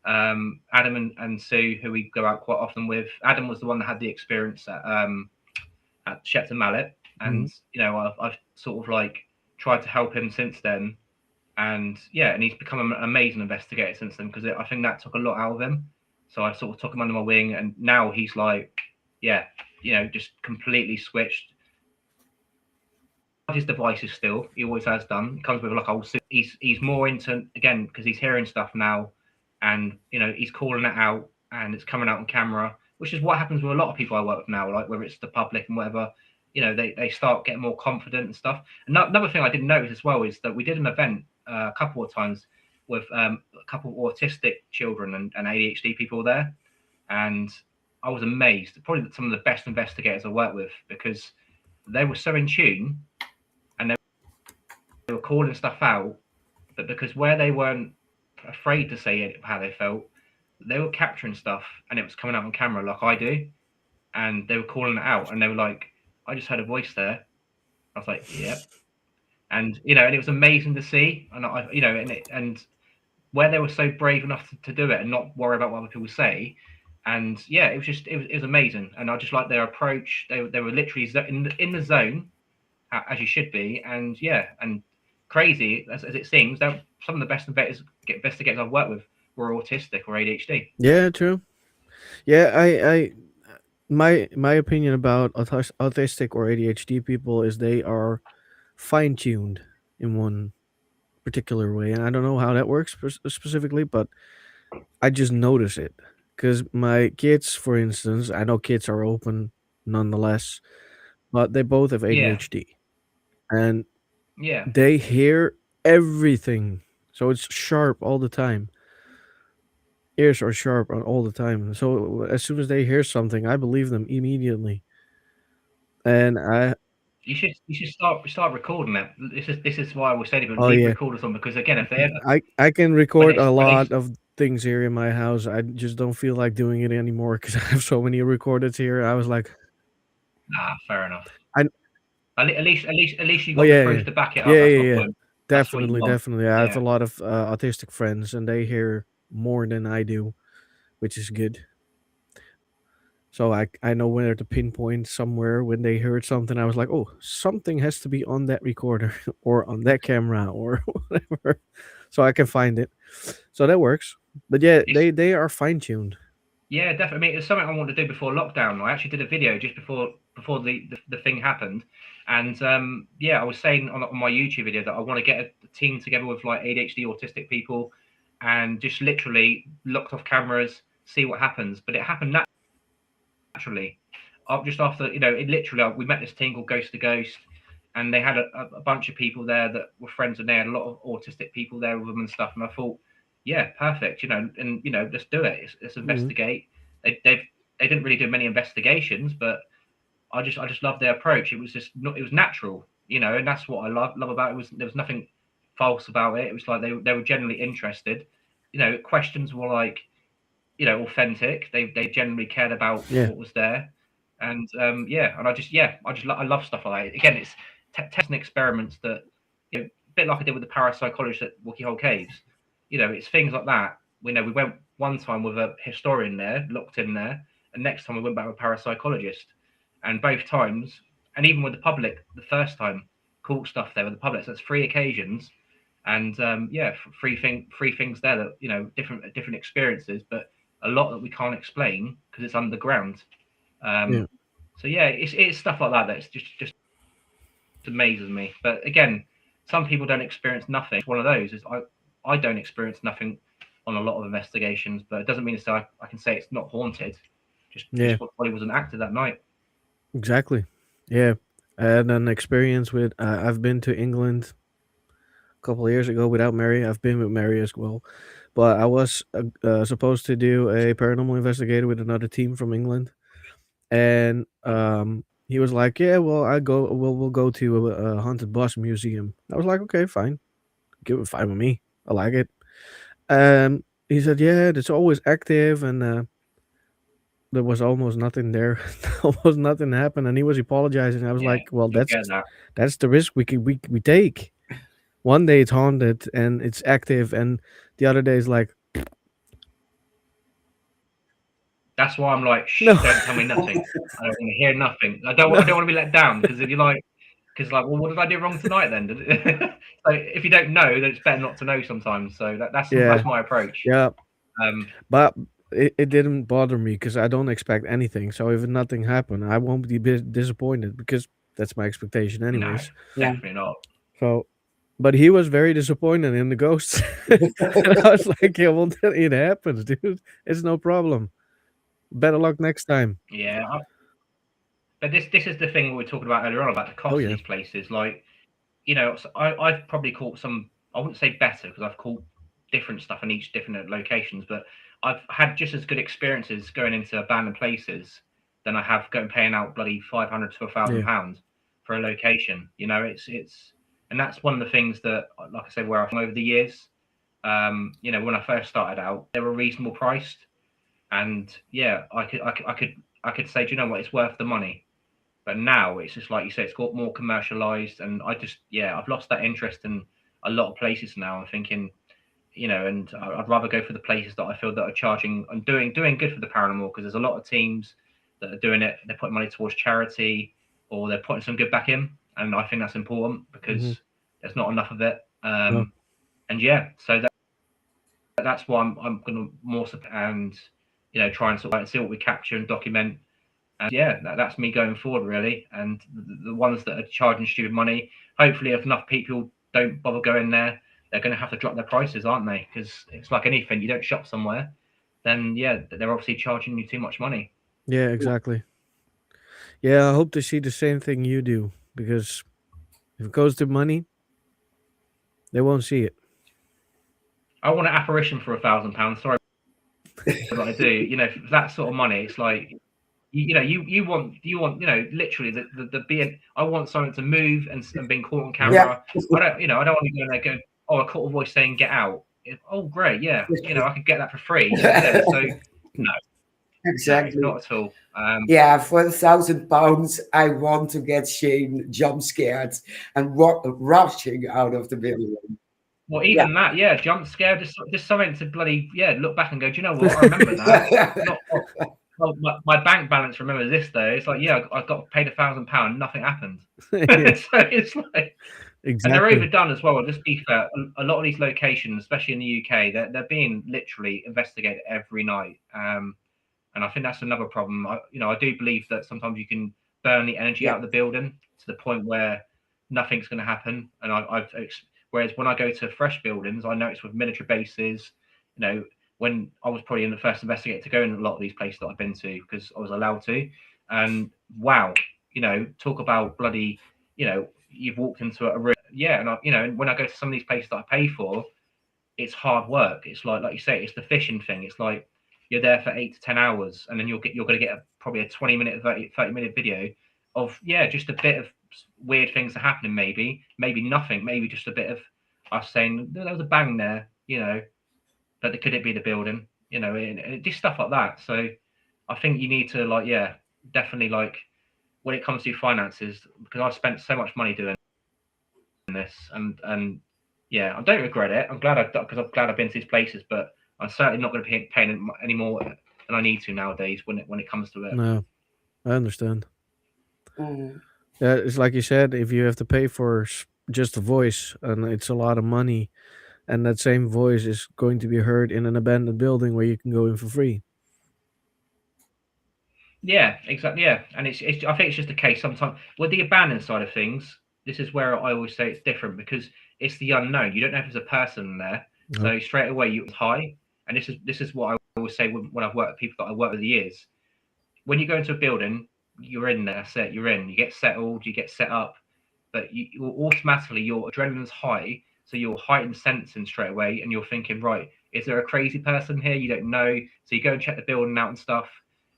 Adam and Sue, who we go out quite often with. Adam was the one that had the experience at Shepton Mallet, Hmm. and I've sort of like tried to help him since then. And yeah, and he's become an amazing investigator since then because I think that took a lot out of him. So I sort of took him under my wing, and now he's like, yeah, just completely switched his devices still. He always has done. He comes with like old. He's more into again because he's hearing stuff now, and he's calling it out, and it's coming out on camera, which is what happens with a lot of people I work with now. Like whether it's the public and whatever, they start getting more confident and stuff. Another thing I didn't notice as well is that we did an event a couple of times with a couple of autistic children and ADHD people there, and I was amazed. Probably some of the best investigators I worked with because they were so in tune and they were calling stuff out, but because where they weren't afraid to say it, how they felt, they were capturing stuff and it was coming out on camera like I do, and they were calling it out and they were like, "I just heard a voice there." I was like, "Yep," and it was amazing to see, and and where they were so brave enough to do it and not worry about what other people say. And yeah, it was amazing, and I just like their approach. They were literally in the zone as you should be, and yeah, and crazy as it seems, that some of the best investigators I've worked with were autistic or ADHD. Yeah, true. Yeah, I my opinion about autistic or ADHD people is they are fine tuned in one particular way, and I don't know how that works specifically, but I just notice it because my kids, for instance, I know kids are open nonetheless, but they both have Yeah, ADHD, and yeah. they hear everything, so it's sharp all the time. Ears are sharp all the time. So as soon as they hear something, I believe them immediately. And I, You should start recording that. This is why I was saying people oh leave yeah, recorders on because again, if they ever I can when record it's a when they lot of things here in my house. I just don't feel like doing it anymore because I have so many recorded here. I was like, fair enough. I, At least you oh got the yeah, proof yeah, to back it up. yeah, That's yeah, my yeah, point. That's what you definitely, want. definitely. I have a Yeah. lot of autistic friends, and they hear more than I do, which is good. So I know where to pinpoint somewhere when they heard something. I was like, oh, something has to be on that recorder or on that camera or whatever, so I can find it. So that works. But yeah, It's they are fine tuned. Yeah, definitely. I mean, it's something I wanted to do before lockdown. I actually did a video just before the thing happened, and yeah, I was saying on my YouTube video that I want to get a team together with like ADHD autistic people, and just literally looked off cameras, see what happens. But it happened naturally. Just after it literally we met this team called Ghost to Ghost, and they had a bunch of people there that were friends, and they had a lot of autistic people there with them and stuff. And I thought, yeah, perfect, and let's do it. Let's Mhm. investigate. They didn't really do many investigations, but I just loved their approach. It was just it was natural, and that's what I love about it. There was nothing false about it. It was like they were generally interested. Questions were like authentic. They generally cared about Yeah, what was there, and yeah, and I love stuff like that. Again, it's testing experiments that a bit like I did with the parapsychologist at Wookie Hole Caves. It's things like that. We went one time with a historian there, looked in there, and next time we went back with a parapsychologist, and both times, and even with the public, the first time, cool stuff there with the public. So that's 3 occasions, and yeah, three things there that different experiences, but a lot that we can't explain because it's underground. yeah, So yeah, it's stuff like that that's just amazes me. But again, some people don't experience nothing. It's one of those. Is I don't experience nothing on a lot of investigations, but it doesn't mean to say I can say it's not haunted. yeah, Just what body wasn't active that night. exactly. Yeah, I had an experience with. I've been to England a couple of years ago without Mary. I've been with Mary as well, but I was supposed to do a paranormal investigator with another team from England, and he was like, "Yeah, well, we'll go to a haunted bus museum." I was like, "Okay, fine." Fine with me. I like it. He said, yeah, it's always active, and there was almost nothing there. Almost nothing happened, and he was apologizing. I was Yeah, like, well, you get that. that's the risk we take. One day it's haunted and it's active, and the other day is like, That's why I'm like, shh, no, don't tell me nothing. I don't want to hear nothing. I no, don't want to be let down because if you're like, because like, well, what did I do wrong tonight then? So if you don't know, then it's better not to know sometimes. So that's yeah, my approach. yeah. Um, But it didn't bother me because I don't expect anything. So if nothing happened, I won't be disappointed because that's my expectation, no, anyways. Yeah. definitely not. So, but he was very disappointed in the ghosts. And I was like, yeah, well, it happens, dude. It's no problem. Better luck next time. Yeah, but this is the thing we were talking about earlier on about the Oh, cost of yeah. these places. Like, you know, so I've probably caught some. I wouldn't say better because I've caught different stuff in each different locations, but I've had just as good experiences going into abandoned places than I have going paying out bloody 500 to Yeah. £1,000 for a location. You know, it's and that's one of the things that, like I said, where I've over the years. You know, when I first started out, they were reasonable priced, and yeah, I could say, do you know what, it's worth the money. But now it's just like you say, it's got more commercialized, and I've lost that interest in a lot of places now. I'm thinking, you know, and I'd rather go for the places that I feel that are charging and doing good for the paranormal, because there's a lot of teams that are doing it. They're putting money towards charity, or they're putting some good back in, and I think that's important because Hmm. there's not enough of it. No. And yeah, so that's why I'm going to more support and, you know, try and sort of see what we capture and document. And yeah, that's me going forward really. And the ones that are charging stupid money, hopefully if enough people don't bother going there, they're going to have to drop their prices, aren't they? Because it's like anything, you don't shop somewhere, then yeah, they're obviously charging you too much money. Yeah, exactly. Yeah, I hope to see the same thing you do because if it goes to money, they won't see it. I want an apparition for £1,000. Sorry, but I do. You know, for that sort of money, it's like, you know, you want, you know, literally the being. I want something to move and being caught on Yeah. camera. I don't, you know, I don't want to go in there going, oh, I caught a voice saying get out. Oh, great, yeah, you know, I could get that for free. Yeah, so no, Exactly. not at all. Yeah, for £1,000, I want to get Shane jump scared and rushing out of the building. Well, Yeah. even that, yeah, jump scare, just something to bloody, yeah, look back and go, do you know what? I remember that. Not well, my bank balance remembers this though. It's like, yeah, I got paid £1,000, nothing happened. Yeah, So it's like, and they're exactly. overdone as well. Just be fair, a lot of these locations, especially in the UK, they're being literally investigated every night. And I think that's another problem. You know, I do believe that sometimes you can burn the energy Yeah. out of the building to the point where nothing's going to happen. And whereas when I go to fresh buildings, I notice with military bases, you know, when I was probably in the first investigator to go in a lot of these places that I've been to because I was allowed to, and wow, you know, talk about bloody, you know, you've walked into a room, yeah, and you know, when I go to some of these places that I pay for, it's hard work. It's like you say, it's the fishing thing. It's like you're there for 8 to 10 hours, and then you're going to get probably a 20-minute, 30-minute video of, yeah, just a bit of weird things that are happening. Maybe nothing. Maybe just a bit of us saying there was a bang there, you know, but could it be the building, you know, and just stuff like that. So I think you need to like, yeah, definitely like when it comes to finances, because I've spent so much money doing this, and yeah, I don't regret it. I'm glad I've been to these places, but I'm certainly not going to be paying any more than I need to nowadays when it comes to it. No, I understand. Mhm. Yeah, it's like you said, if you have to pay for just a voice and it's a lot of money, and that same voice is going to be heard in an abandoned building where you can go in for free. Yeah, exactly. Yeah, and it's I think it's just a case sometimes with the abandoned side of things. This is where I always say it's different because it's the unknown. You don't know if there's a person there, No. so straight away you high. And this is what I always say when I've worked with people that I work with the years. When you go into a building, you're in there. That's it. You're in. You get settled. You get set up, but you automatically your adrenaline's high, so you're heightened sensing straight away, and you're thinking, right, is there a crazy person here? You don't know, so you go and check the building out and stuff,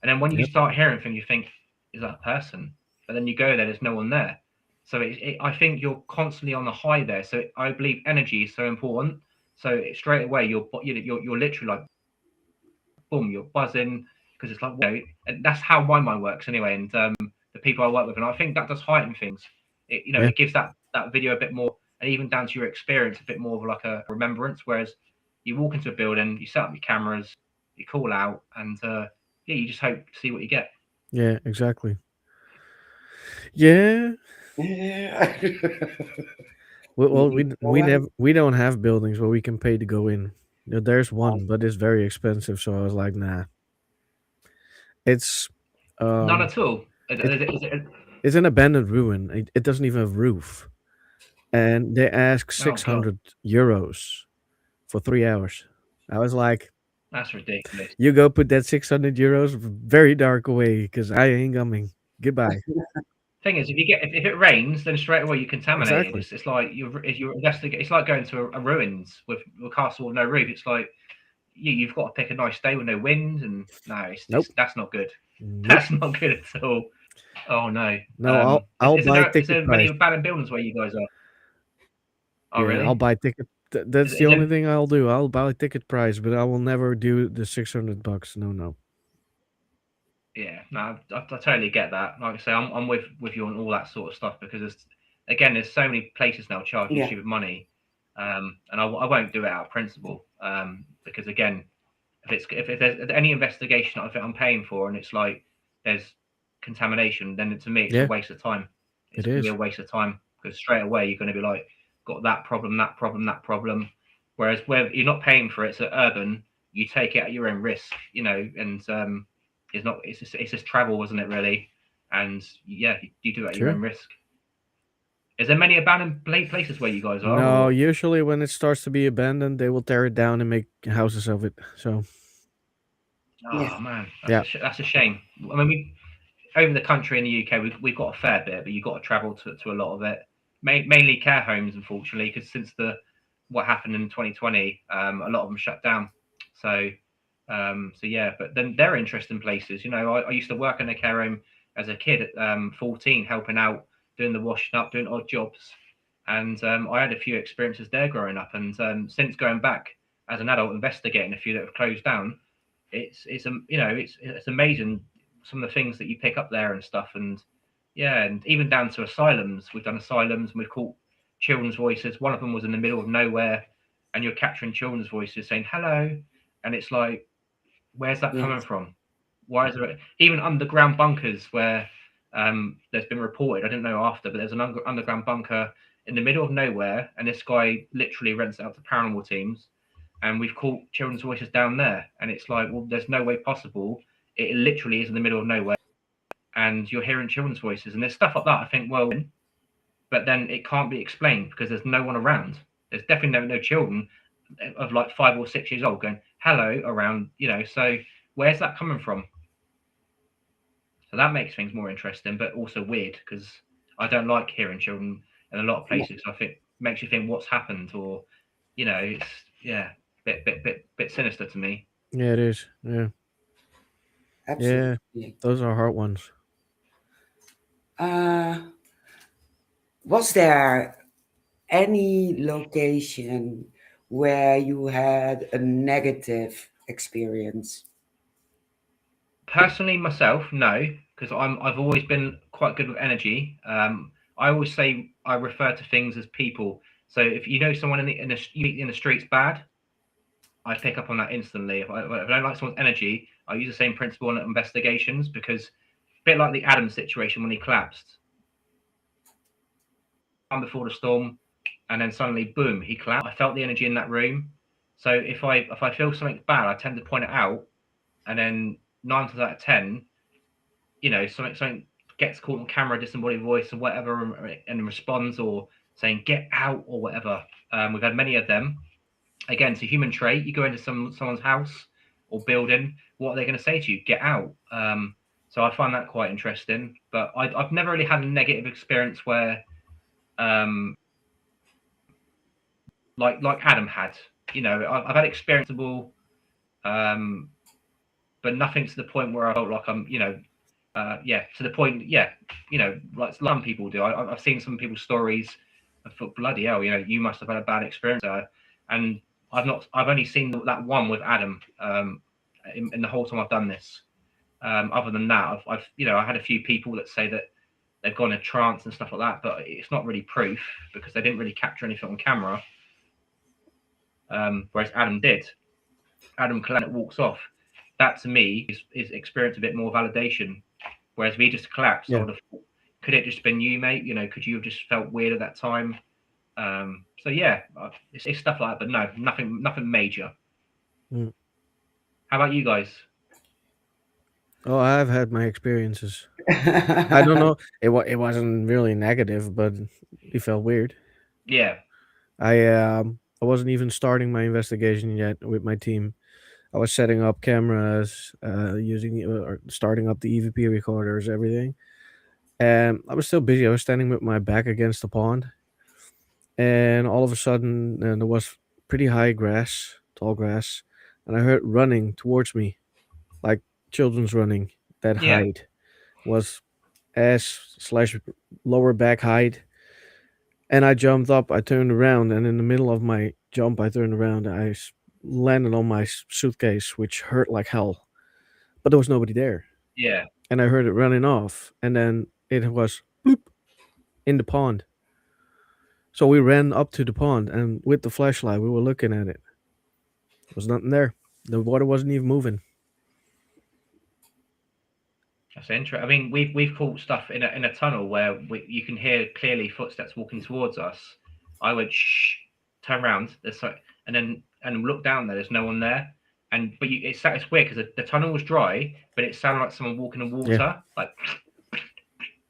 and then when you Yep. start hearing things, you think, is that a person? But then you go there, there's no one there. So I think you're constantly on the high there. So I believe energy is so important. So straight away you're literally like boom, you're buzzing because it's like, and that's how my mind works anyway. And the people I work with, and I think that does heighten things. Yeah. It gives that video a bit more, and even down to your experience, a bit more of like a remembrance. Whereas you walk into a building, you set up your cameras, you call out, and yeah, you just hope to see what you get. Yeah, exactly. Yeah. Yeah. Well, Go ahead. we don't have buildings where we can pay to go in. There's one, but it's very expensive. So I was like, nah. It's None um, at all. it, it's an abandoned ruin. It doesn't even have roof, and they ask Oh god, €600 for 3 hours. I was like, that's ridiculous. you go put that €600 very dark away because I ain't coming. Goodbye. Thing is, if it rains, then straight away you're contaminated. Exactly. It's like you're investigating. It's like going to a ruins with a castle with no roof. It's like you've got to pick a nice day with no wind, and no, Nope. that's not good. Nope. That's not good at all. Oh no. No, I'll buy Is ticket there many price. abandoned buildings where you guys are? Oh Yeah, I'll really? buy ticket. That's the Is only it? thing I'll do. I'll buy ticket price, but I will never do the $600. No, no. Yeah, no, I totally get that. Like I say, I'm with you on all that sort of stuff because there's so many places now charging Yeah. stupid money, and I won't do it out of principle, because again, if there's any investigation I think I'm paying for and it's like there's contamination, then to me it's a Yeah, waste of time. It's it going to be is. a waste of time because straight away you're going to be like, got that problem, that problem, that problem. Whereas where you're not paying for it, so urban, you take it at your own risk, and it's just travel, wasn't it really? And yeah, you do it at your Sure. own risk. Is there many abandoned places where you guys are, No, or? usually when it starts to be abandoned, they will tear it down and make houses of it. So, Yes. Oh man, yeah. that's a shame. I mean, over the country in the UK, we've got a fair bit, but you've got to travel to a lot of it. Mainly care homes, unfortunately, because since what happened in 2020, a lot of them shut down. So, so yeah, but then they're interesting places. I used to work in a care home as a kid at 14, helping out, doing the washing up, doing odd jobs, and I had a few experiences there growing up. And since going back as an adult, investigating a few that have closed down, it's amazing some of the things that you pick up there and stuff. And yeah, and even down to asylums. We've done asylums and we've caught children's voices. One of them was in the middle of nowhere, and you're capturing children's voices saying hello, and it's like, where's that coming Yes. from? Why is there even underground bunkers where there's been reported? I didn't know after, but there's an underground bunker in the middle of nowhere, and this guy literally rents it out to paranormal teams, and we've caught children's voices down there, and it's like, well, there's no way possible. It literally is in the middle of nowhere, and you're hearing children's voices, and there's stuff like that. I think, well, but then it can't be explained because there's no one around. There's definitely no children of like 5 or 6 years old going hello around, So where's that coming from? So that makes things more interesting, but also weird because I don't like hearing children in a lot of Yeah. places. I think makes you think what's happened, or it's bit sinister to me. Yeah, it is. Yeah. Yeah. Absolutely. Those are hard ones. Uh, was there any location where you had a negative experience? Personally, myself, no, because I've always been quite good with energy. I always say I refer to things as people. So if you know someone in the streets bad, I pick up on that instantly. If I don't like someone's energy, I use the same principle on investigations because a bit like the Adam situation when he collapsed, before the storm, and then suddenly, boom, he collapsed. I felt the energy in that room. So if I feel something bad, I tend to point it out, and then 9 times out of 10, something gets caught on camera, disembodied voice or whatever, and responds or saying get out or whatever. We've had many of them. Again, it's a human trait. You go into someone's house or building, what are they going to say to you? Get out. So I find that quite interesting. But I've never really had a negative experience where, like Adam had. I've had experienceable, but nothing to the point where I felt like I'm, to the point, like some people do. I've seen some people's stories. I thought, bloody hell, you must have had a bad experience. And I've only seen that one with Adam in the whole time I've done this. Other than that, I had a few people that say that they've gone in a trance and stuff like that, but it's not really proof because they didn't really capture anything on camera. Whereas Adam did. Adam Collette walks off. That to me is experience a bit more validation. Whereas we just collapsed. Yeah. Could it just been you, mate? Could you have just felt weird at that time? So yeah, it's stuff like that, but no, nothing major. Mm. How about you guys? Oh, I've had my experiences. I don't know. It wasn't really negative, but it felt weird. Yeah, I wasn't even starting my investigation yet with my team. I was setting up cameras, using or starting up the EVP recorders, everything. And I was still busy. I was standing with my back against the pond, and all of a sudden, there was pretty high grass, tall grass, and I heard running towards me, like children's running. That yeah, height was ass/lower back height, and I jumped up. I turned around, and in the middle of my jump, I turned around. Landed on my suitcase, which hurt like hell, but there was nobody there, yeah. and I heard it running off, and then it was boop in the pond. So we ran up to the pond, and with the flashlight, we were looking at it. There was nothing there. The water wasn't even moving. That's interesting. I mean, we've caught stuff in a tunnel where you can hear clearly footsteps walking towards us. I would turn around, and look down there. There's no one there, but it's weird because the tunnel was dry, but it sounded like someone walking in water, like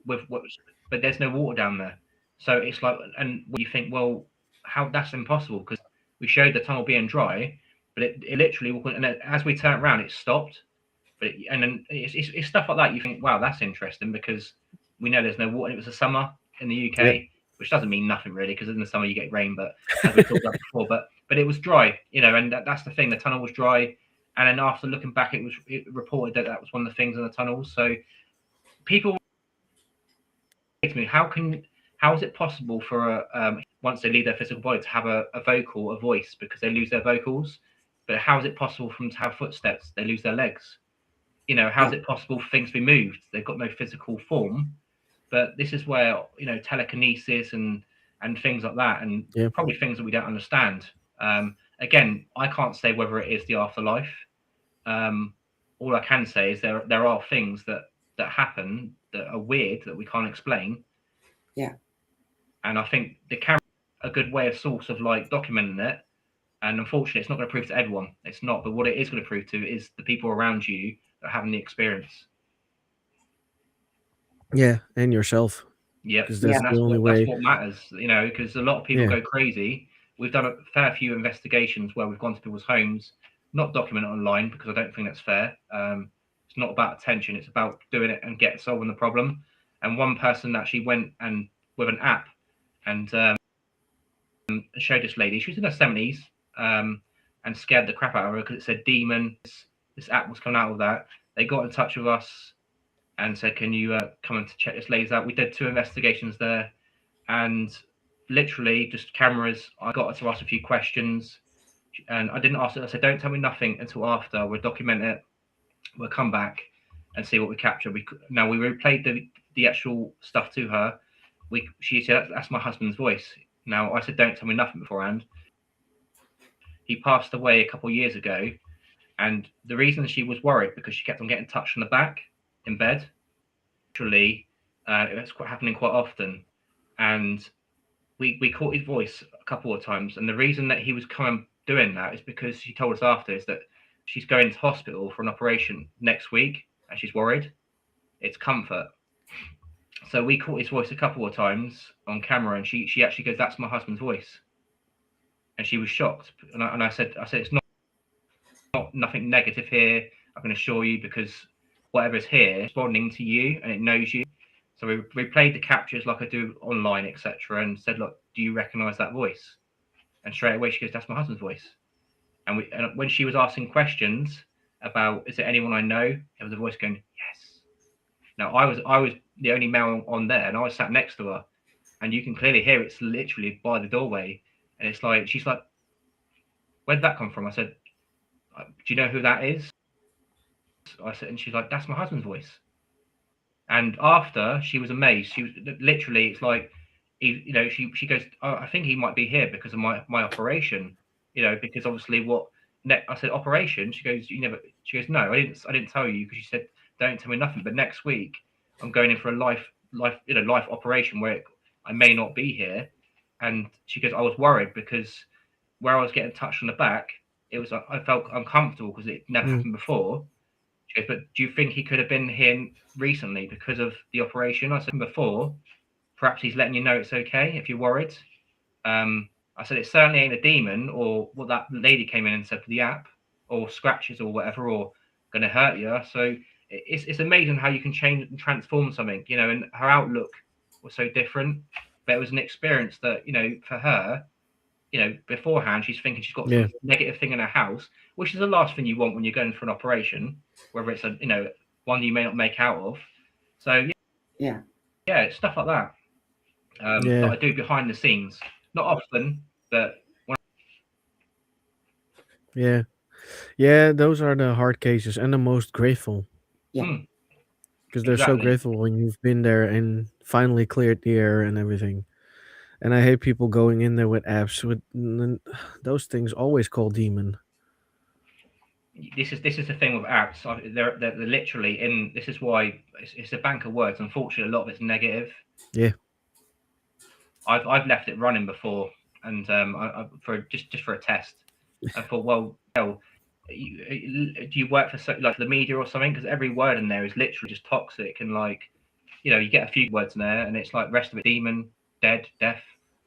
but there's no water down there. So it's like, and you think, well, how that's impossible because we showed the tunnel being dry, but it literally, and as we turned around, it stopped. And then it's stuff like that. You think, wow, that's interesting because we know there's no water. It was a summer in the UK, Yep. which doesn't mean nothing really because in the summer you get rain. But as we talked about before, but it was dry, and that's the thing. The tunnel was dry, and then after looking back, it reported that was one of the things in the tunnels. So people say to me, how is it possible for once they leave their physical body to have a voice because they lose their vocals? But how is it possible for them to have footsteps? They lose their legs. How's it possible for things to be moved? They've got no physical form. But this is where telekinesis and things like that, and probably things that we don't understand. Again, I can't say whether it is the afterlife. All I can say is there are things that happen that are weird that we can't explain. Yeah. And I think the camera is a good way of sort of like documenting it. And unfortunately, it's not going to prove to everyone. It's not. But what it is going to prove to is the people around you that are having the experience. Yeah, and yourself. Yeah, because that's the only way. That's what matters. Because a lot of people go crazy. We've done a fair few investigations where we've gone to people's homes, not document it online because I don't think that's fair. It's not about attention. It's about doing it and solving the problem. And one person actually went and with an app and showed this lady. She was in her 70s and scared the crap out of her because it said demon. This app was coming out of that. They got in touch with us and said, can you come and check this lady out? We did 2 investigations there and literally just cameras. I got her to ask a few questions and I didn't ask her. I said, don't tell me nothing until after. We'll document it. We'll come back and see what we capture. We replayed the actual stuff to her. She said, that's my husband's voice. Now, I said, don't tell me nothing beforehand. He passed away a couple of years ago. And the reason she was worried because she kept on getting touched on the back in bed. Actually, it's happening quite often. And we caught his voice a couple of times. And the reason that he was doing that is because she told us after is that she's going to hospital for an operation next week and she's worried. It's comfort. So we caught his voice a couple of times on camera and she actually goes, that's my husband's voice. And she was shocked. And I said, it's not nothing negative here. I can assure you because whatever's here is responding to you and it knows you. So we played the captures like I do online, etc. and said, look, do you recognize that voice? And straight away she goes, that's my husband's voice. And when she was asking questions about, is there anyone I know? There was a voice going, yes. Now I was the only male on there, and I was sat next to her, and you can clearly hear it's literally by the doorway, and it's like she's like, "Where'd that come from?" I said, "Do you know who that is?" I said, and she's like, "That's my husband's voice." And after, she was amazed. She was literally, it's like, she goes, oh, I think he might be here because of my operation, because obviously I said operation. She goes, you never. She goes, no, I didn't tell you, because she said don't tell me nothing. But next week I'm going in for a life operation where I may not be here. And she goes, I was worried because where I was getting touched on the back, I felt uncomfortable because it never happened before. She goes, but do you think he could have been here recently because of the operation? I said before, perhaps he's letting you know it's okay if you're worried. I said it certainly ain't a demon or what that lady came in and said for the app, or scratches or whatever, or going to hurt you. So it's amazing how you can change and transform something, and her outlook was so different. But it was an experience that, for her, beforehand, she's thinking she's got some negative thing in her house, which is the last thing you want when you're going for an operation, whether it's one you may not make out of. So Yeah. it's stuff like that that I do behind the scenes. Not often, but yeah, those are the hard cases and the most grateful. Yeah. Because they're so grateful when you've been there and finally cleared the air and everything. And I hate people going in there with apps with those things always call demon. This is the thing with apps. They're literally in. This is why it's a bank of words. Unfortunately, a lot of it's negative. Yeah. I've left it running before, and for a test. I thought, well, do you work for like the media or something? Because every word in there is literally just toxic, and like, you get a few words in there, and it's like rest of it demon, dead, death.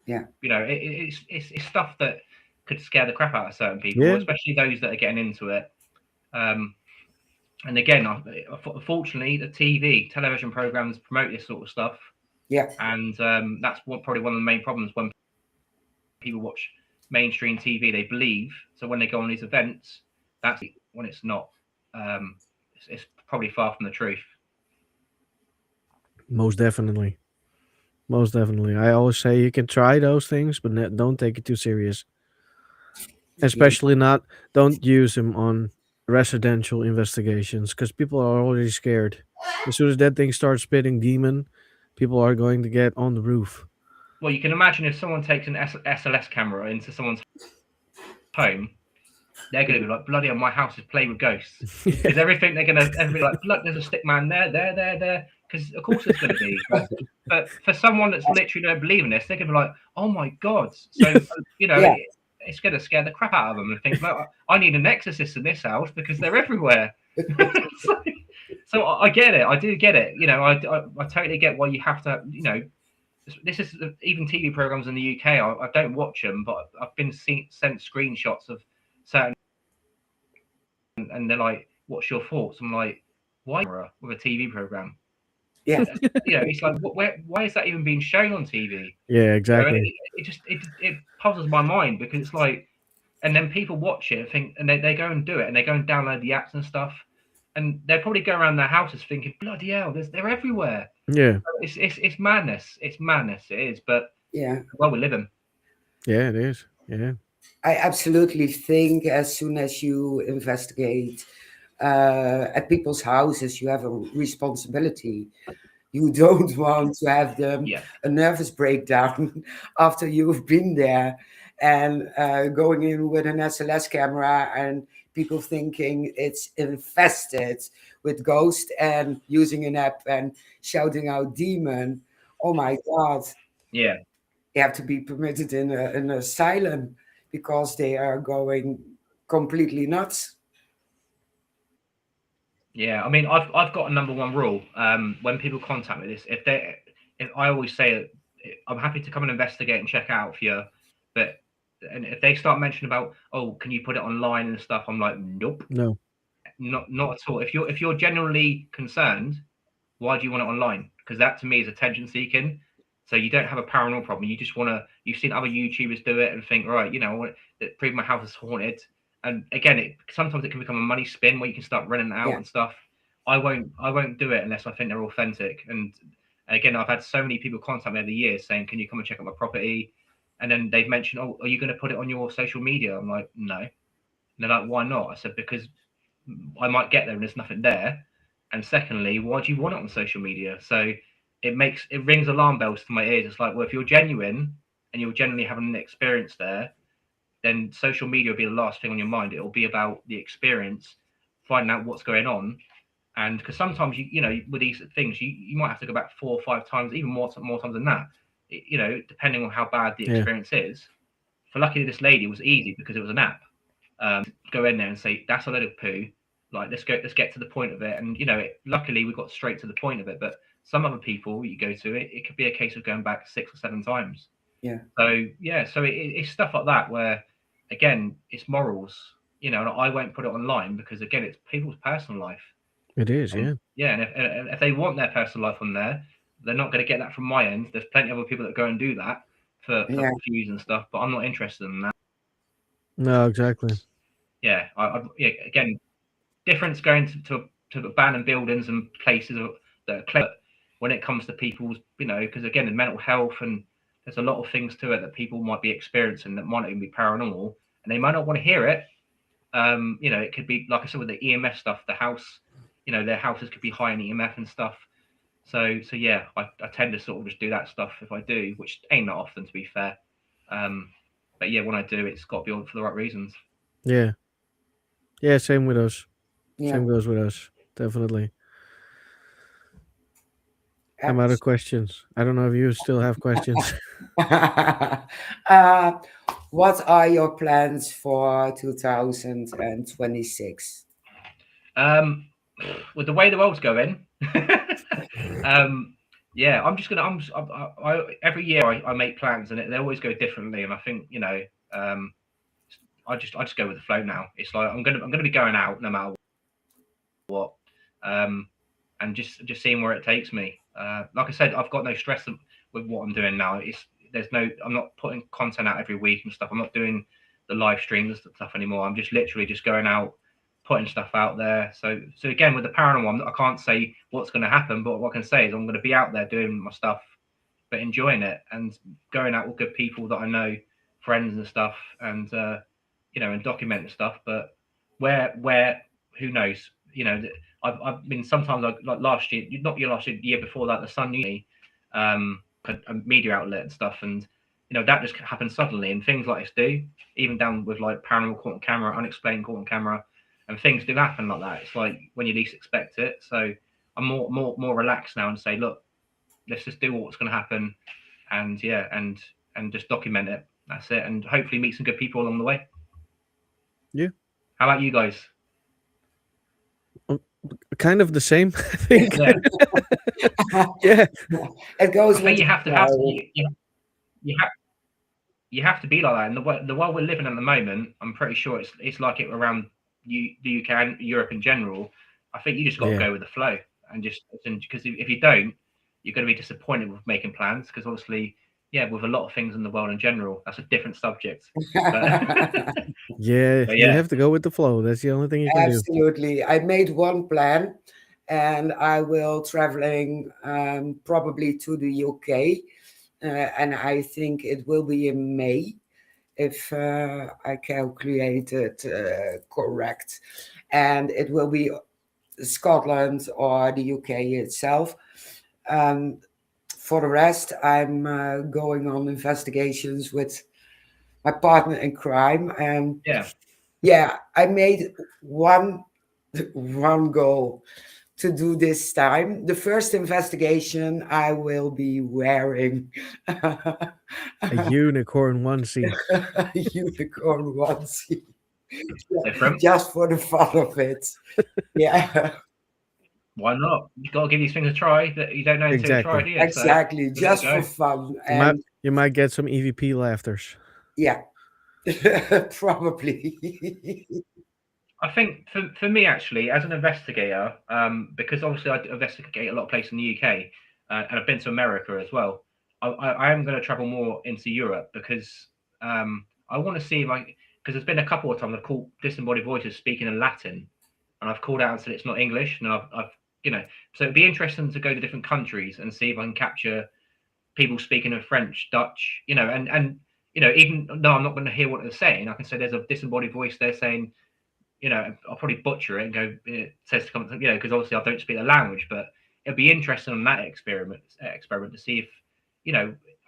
Yeah. It's stuff that could scare the crap out of certain people, especially those that are getting into it. And again, unfortunately, the television programs promote this sort of stuff. Yeah. And that's probably one of the main problems when people watch mainstream TV. They believe, so when they go on these events, that's when it's not. It's probably far from the truth. Most definitely. I always say you can try those things, but don't take it too serious. Especially don't use them on residential investigations, because people are already scared. As soon as that thing starts spitting demon, people are going to get on the roof. Well, you can imagine if someone takes an SLS camera into someone's home, they're going to be like, bloody hell, my house is playing with ghosts. Because everything they're going to be like, look, there's a stick man there. Because of course there's going to be. But for someone that's literally don't believe in this, they're going to be like, oh my God. So, it's going to scare the crap out of them and think, well, I need an exorcist in this house because they're everywhere. So I get it. I do get it. I totally get why you have to, this is even TV programs in the UK. I don't watch them, but I've been sent screenshots of certain, and they're like, "What's your thoughts?" I'm like, "Why with a TV program?" Yeah. It's like, why is that even being shown on TV? Yeah, exactly. It puzzles my mind, because it's like, and then people watch it and think, and they go and do it, and they go and download the apps and stuff, and they probably go around their houses thinking, bloody hell, they're everywhere. Yeah. It's madness. It's madness. It is. But well, we live in. Yeah, it is. Yeah. I absolutely think as soon as you investigate at people's houses, you have a responsibility. You don't want to have them a nervous breakdown after you've been there and going in with an SLS camera and people thinking it's infested with ghosts and using an app and shouting out demon. Oh my God. Yeah. They have to be permitted in an asylum because they are going completely nuts. Yeah, I mean, I've got a number one rule. When people contact me, if I always say I'm happy to come and investigate and check out for you, but if they start mentioning about, oh, can you put it online and stuff, I'm like, nope, no, not at all. If you're genuinely concerned, why do you want it online? Because that to me is attention seeking. So you don't have a paranormal problem. You just want to. You've seen other YouTubers do it and think, right, I want to prove my house is haunted. And again, sometimes it can become a money spin where you can start renting out and stuff. I won't do it unless I think they're authentic. And again, I've had so many people contact me over the years saying, "Can you come and check out my property?" And then they've mentioned, "Oh, are you going to put it on your social media?" I'm like, "No." And they're like, "Why not?" I said, "Because I might get there and there's nothing there. And secondly, why do you want it on social media?" So it rings alarm bells to my ears. It's like, well, if you're genuine and you're genuinely having an experience there, then social media will be the last thing on your mind. It will be about the experience, finding out what's going on. And because sometimes with these things, you might have to go back 4 or 5 times, even more times than that. Depending on how bad the experience is. For luckily, this lady was easy because it was an app. Go in there and say that's a load of poo. Like let's get to the point of it. And luckily we got straight to the point of it. But some other people you go to, it could be a case of going back 6 or 7 times. Yeah. So it's stuff like that where, again, it's morals. And I won't put it online because again, it's people's personal life. It is, and if they want their personal life on there, they're not going to get that from my end. There's plenty of other people that go and do that for views and stuff, but I'm not interested in that. No, exactly. Yeah, again, difference going to abandoned buildings and places that are clever when it comes to people's, because again, the mental health, and there's a lot of things to it that people might be experiencing that might not even be paranormal, and they might not want to hear it. It could be like I said with the EMF stuff, the house, their houses could be high in EMF and stuff. So yeah, I tend to sort of just do that stuff if I do, which ain't that often to be fair. But yeah, when I do, it's got to be all for the right reasons. Yeah. Yeah, same with us. Yeah. Same goes with us. Definitely. I'm out of questions. I don't know if you still have questions. What are your plans for 2026? With the way the world's going, yeah, I'm just gonna. Every year I make plans and they always go differently. And I think I just go with the flow now. It's like I'm gonna be going out no matter what, and just seeing where it takes me. Like I said, I've got no stress with what I'm doing now. I'm not putting content out every week and stuff. I'm not doing the live streams and stuff anymore. I'm just literally just going out, putting stuff out there. So again, with the paranormal, I can't say what's going to happen, but what I can say is I'm going to be out there doing my stuff, but enjoying it and going out with good people that I know, friends and stuff, and and documenting stuff. But where who knows? I've been sometimes like last year, not your last year, the year before that, the Sun News, a media outlet and stuff, and that just happened suddenly, and things like this do, even down with like paranormal caught on camera, unexplained caught on camera, and things do happen like that. It's like when you least expect it. So I'm more relaxed now and say, look, let's just do what's going to happen, and and just document it. That's it, and hopefully meet some good people along the way. Yeah. How about you guys? Kind of the same, I think. Yeah. Yeah. It goes I think with you have to you have to be like that. And the world we're living in at the moment, I'm pretty sure it's like it around the UK and Europe in general. I think you just got to go with the flow and because if you don't, you're going to be disappointed with making plans because obviously, with a lot of things in the world in general, that's a different subject. Yeah, you have to go with the flow. That's the only thing you can do. Absolutely. I made one plan and I will traveling probably to the UK. And I think it will be in May if I calculate it correct. And it will be Scotland or the UK itself. For the rest, I'm going on investigations with my partner in crime. And I made one goal to do this time. The first investigation, I will be wearing a unicorn onesie. A unicorn onesie. Just for the fun of it. Yeah. Why not? You got to give these things a try. That you don't know until you try it. Exactly, so just for fun. And you might get some EVP laughters. Yeah, probably. I think for me, actually, as an investigator, because obviously I investigate a lot of places in the UK, and I've been to America as well. I am going to travel more into Europe because I want to see because there's been a couple of times I've caught disembodied voices speaking in Latin, and I've called out and said it's not English, and I've so it'd be interesting to go to different countries and see if I can capture people speaking in French, Dutch, and even though I'm not going to hear what they're saying, I can say there's a disembodied voice there saying, I'll probably butcher it and go, it says to come, because obviously I don't speak the language, but it'd be interesting on that experiment to see if,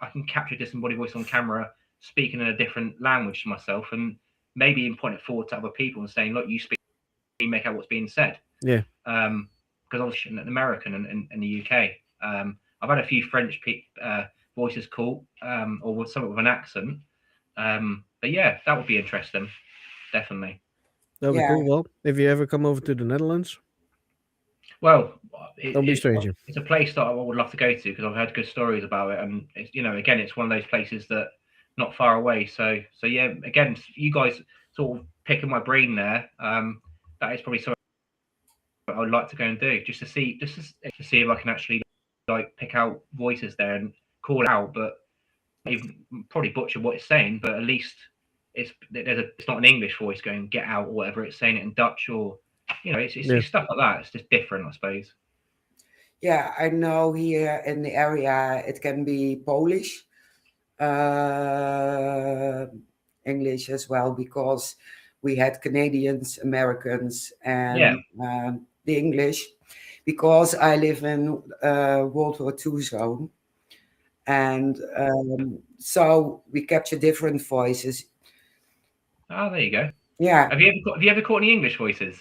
I can capture a disembodied voice on camera speaking in a different language to myself, and maybe even point it forward to other people and saying, look, you speak, you make out what's being said. Yeah. Because I was an American in the UK. I've had a few French voices caught, or with something with an accent. But yeah, that would be interesting, definitely. That'll be cool. Well, if you ever come over to the Netherlands, well, don't be a stranger. It's a place that I would love to go to because I've heard good stories about it, and it's, again, it's one of those places that not far away. So yeah, again, you guys sort of picking my brain there. That is probably something I would like to go and do, just to see if I can actually pick out voices there and call out, but even probably butcher what it's saying, but at least it's not an English voice going get out or whatever, it's saying it in Dutch, or it's stuff like that. It's just different, I suppose. Yeah, I know here in the area it can be Polish, English as well, because we had Canadians, Americans, and the English, because I live in World War II zone, and so we capture different voices. Oh, there you go. Yeah. Have you ever caught any English voices?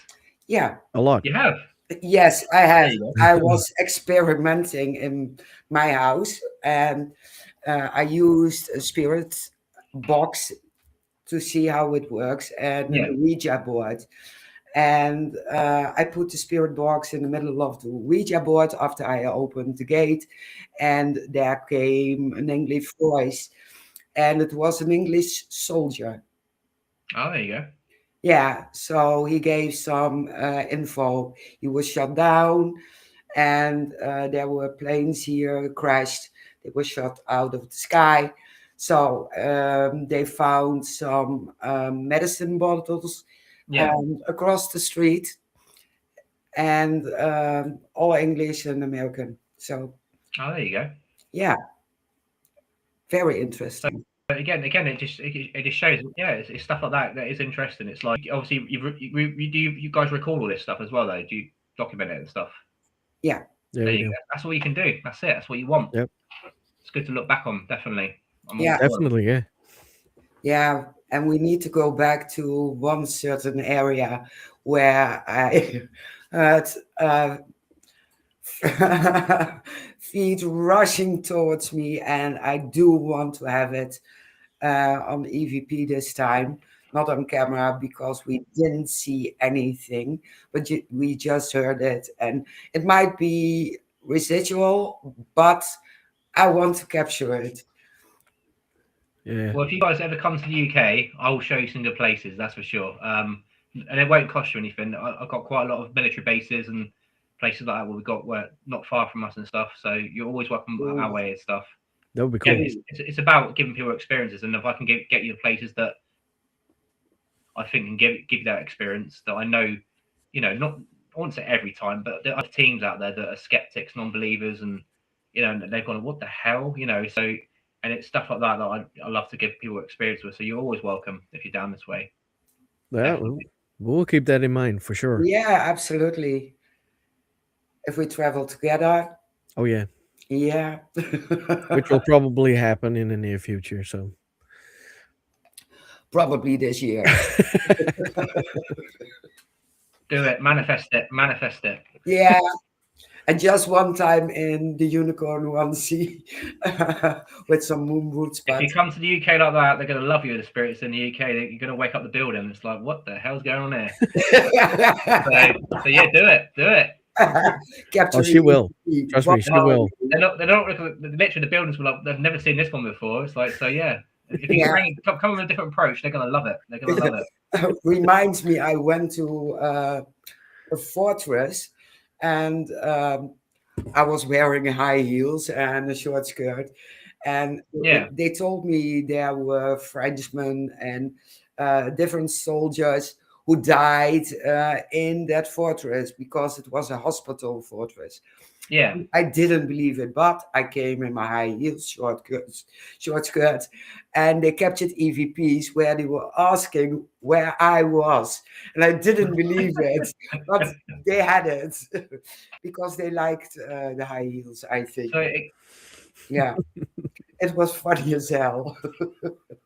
Yeah. A lot. You have? Yes, I have. I was experimenting in my house, and I used a spirit box to see how it works, and a Ouija board. And I put the spirit box in the middle of the Ouija board after I opened the gate, and there came an English voice, and it was an English soldier. Oh, there you go. Yeah, so he gave some info. He was shot down, and there were planes here crashed. They were shot out of the sky. So they found some medicine bottles across the street, and all English and American. So, there you go. Yeah, very interesting. But again, it just shows, it's stuff like that is interesting. It's like, obviously, you guys record all this stuff as well, though. Do you document it and stuff? Yeah. There you go. That's all you can do. That's it. That's what you want. Yep. It's good to look back on, definitely. Definitely, yeah. Yeah, and we need to go back to one certain area where I heard feet rushing towards me, and I do want to have it on EVP this time, not on camera, because we didn't see anything, but we just heard it, and it might be residual, but I want to capture it. Yeah. Well, if you guys ever come to the UK, I will show you some good places, that's for sure. And it won't cost you anything. I've got quite a lot of military bases and places like that where we've got not far from us and stuff. So you're always welcome our way and stuff. That would be cool. Yeah, it's about giving people experiences, and if I can get you the places that I think can give you that experience, that I know, not, I won't say every time, but there are teams out there that are skeptics, non-believers, and they've gone, what the hell, so. And it's stuff like that I love to give people experience with. So you're always welcome if you're down this way. Yeah, we'll keep that in mind for sure. Yeah, absolutely. If we travel together. Oh, yeah. Yeah. Which will probably happen in the near future. So probably this year. Do it. Manifest it. Manifest it. Yeah. And just one time in the unicorn onesie with some moon boots. If you come to the UK like that, they're going to love you. The spirits in the UK, you're going to wake up the building. It's like, what the hell's going on here? so yeah, do it. Do it. Oh, she will. Trust me, she will. They're not literally the buildings will. They've never seen this one before. It's like, so yeah. If you come with a different approach, they're going to love it. They're going to love it. Reminds me, I went to a fortress. And I was wearing high heels and a short skirt, and they told me there were Frenchmen and different soldiers who died in that fortress because it was a hospital fortress. Yeah. I didn't believe it, but I came in my high heels, short skirt, and they captured EVPs where they were asking where I was, and I didn't believe it, but they had it because they liked the high heels. I think, So yeah, it was funny as hell.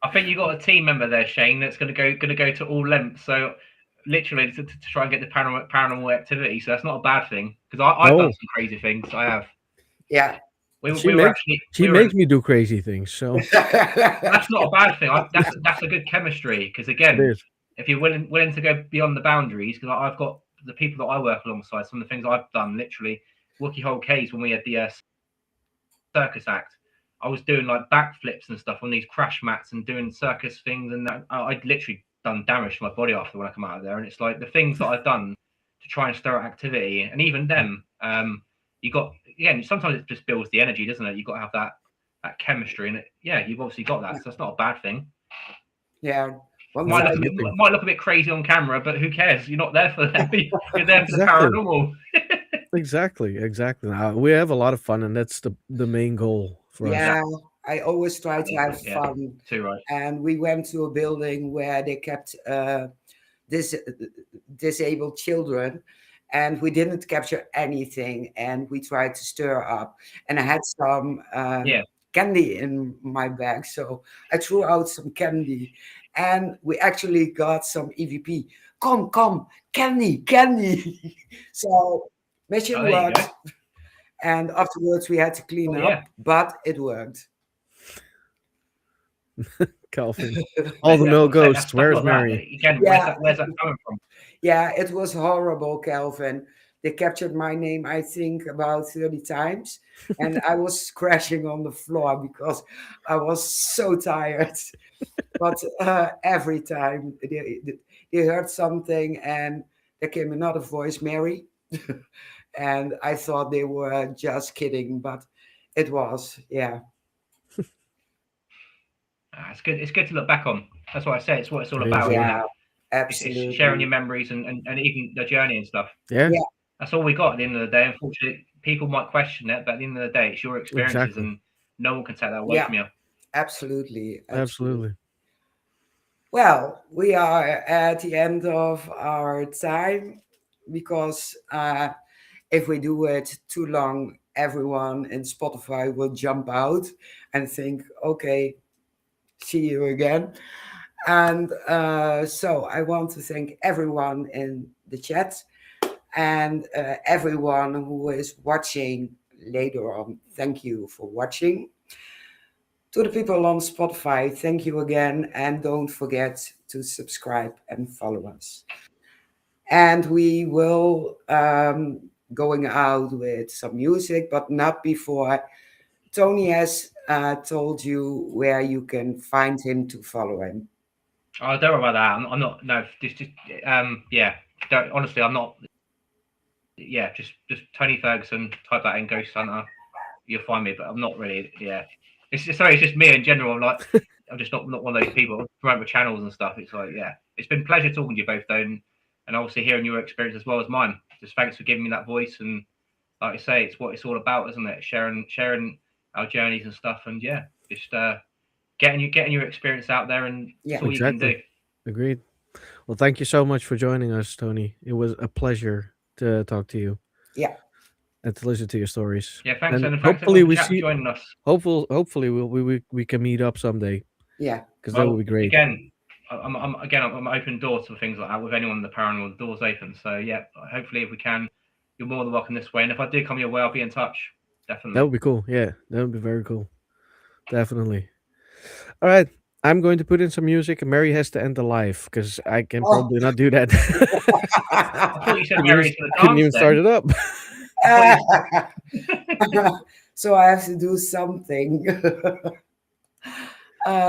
I think you got a team member there, Shane, that's going to go to all lengths. So literally to try and get the paranormal activity. So that's not a bad thing because I've done No, some crazy things. I have. Yeah. We were actually she makes me do crazy things. So that's not a bad thing. That's a good chemistry because it again, is. if you're willing to go beyond the boundaries, because I've got the people that I work alongside. Some of the things I've done, literally, Wookie Hole Caves when we had the circus act. I was doing like backflips and stuff on these crash mats and doing circus things, and I'd literally done damage to my body after when I come out of there. And it's like the things that I've done to try and stir up activity, and even them, you got again. Sometimes it just builds the energy, doesn't it? You got to have that chemistry, and yeah, you've obviously got that, so that's not a bad thing. Yeah. Once Might I look a bit crazy on camera, but who cares? You're not there for them. You're there for the Exactly. paranormal. Exactly. We have a lot of fun, and that's the main goal for us. Yeah, I always try to have Yeah, fun. too right. And we went to a building where they kept dis- disabled children, and we didn't capture anything. And we tried to stir up. And I had some Yeah. candy in my bag, so I threw out some candy, and we actually got some EVP. Come, candy. So mission Oh, there you go. worked. And afterwards, we had to clean Oh, up, yeah. but it worked. Calvin, all the male ghosts. Where's Mary? Again, Yeah. where's that coming from? Yeah, it was horrible, Calvin. They captured my name, I think, about 30 times. And I was crashing on the floor because I was so tired. But every time they heard something and there came another voice, Mary. And I thought they were just kidding, but it was, yeah. It's good. It's good to look back on. That's what I say. It's what it's all It is, about, yeah. isn't Yeah, it? absolutely. It's sharing your memories and even the journey and stuff. Yeah, Yeah. That's all we got at the end of the day. Unfortunately, people might question it, but at the end of the day, it's your experiences, exactly. and no one can take that away Yeah. from you. Absolutely. Absolutely. Well, we are at the end of our time because if we do it too long, everyone in Spotify will jump out and think, okay, see you again. And so I want to thank everyone in the chat and everyone who is watching later on. Thank you for watching. To the people on Spotify, thank you again. And don't forget to subscribe and follow us. And we will going out with some music, but not before Tony has told you where you can find him to follow him. Oh, don't worry about that. I'm not. No, just yeah. Don't, honestly, I'm not. Yeah, just Tony Ferguson. Type that in Ghost Hunter. You'll find me, but I'm not really. Yeah, it's just me in general. I'm just not one of those people promote channels and stuff. It's like, yeah, it's been a pleasure talking to you both, though, and obviously hearing your experience as well as mine. Just thanks for giving me that voice, and like I say, it's what it's all about, isn't it? Sharing our journeys and stuff, and yeah, just getting your experience out there, and that's all you can do. Agreed. Well, thank you so much for joining us, Tony. It was a pleasure to talk to you. Yeah. And to listen to your stories. Yeah, thanks, and thanks hopefully we for see. joining us. Hopefully we can meet up someday. Yeah. Because that would be great. Again, I'm open door to things like that with anyone in the paranormal. The door's open. So yeah, hopefully if we can, you're more than welcome this way. And if I do come your way, I'll be in touch. Definitely. That would be cool. Yeah, that would be very cool. Definitely. All right. I'm going to put in some music, and Mary has to end the live because I can probably not do that. I thought you said Mary's going to couldn't even dance start it up. So I have to do something.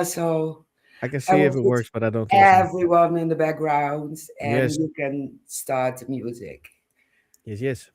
So I can see if it works, but I don't think so. everyone in the background, and Yes. you can start the music. Yes.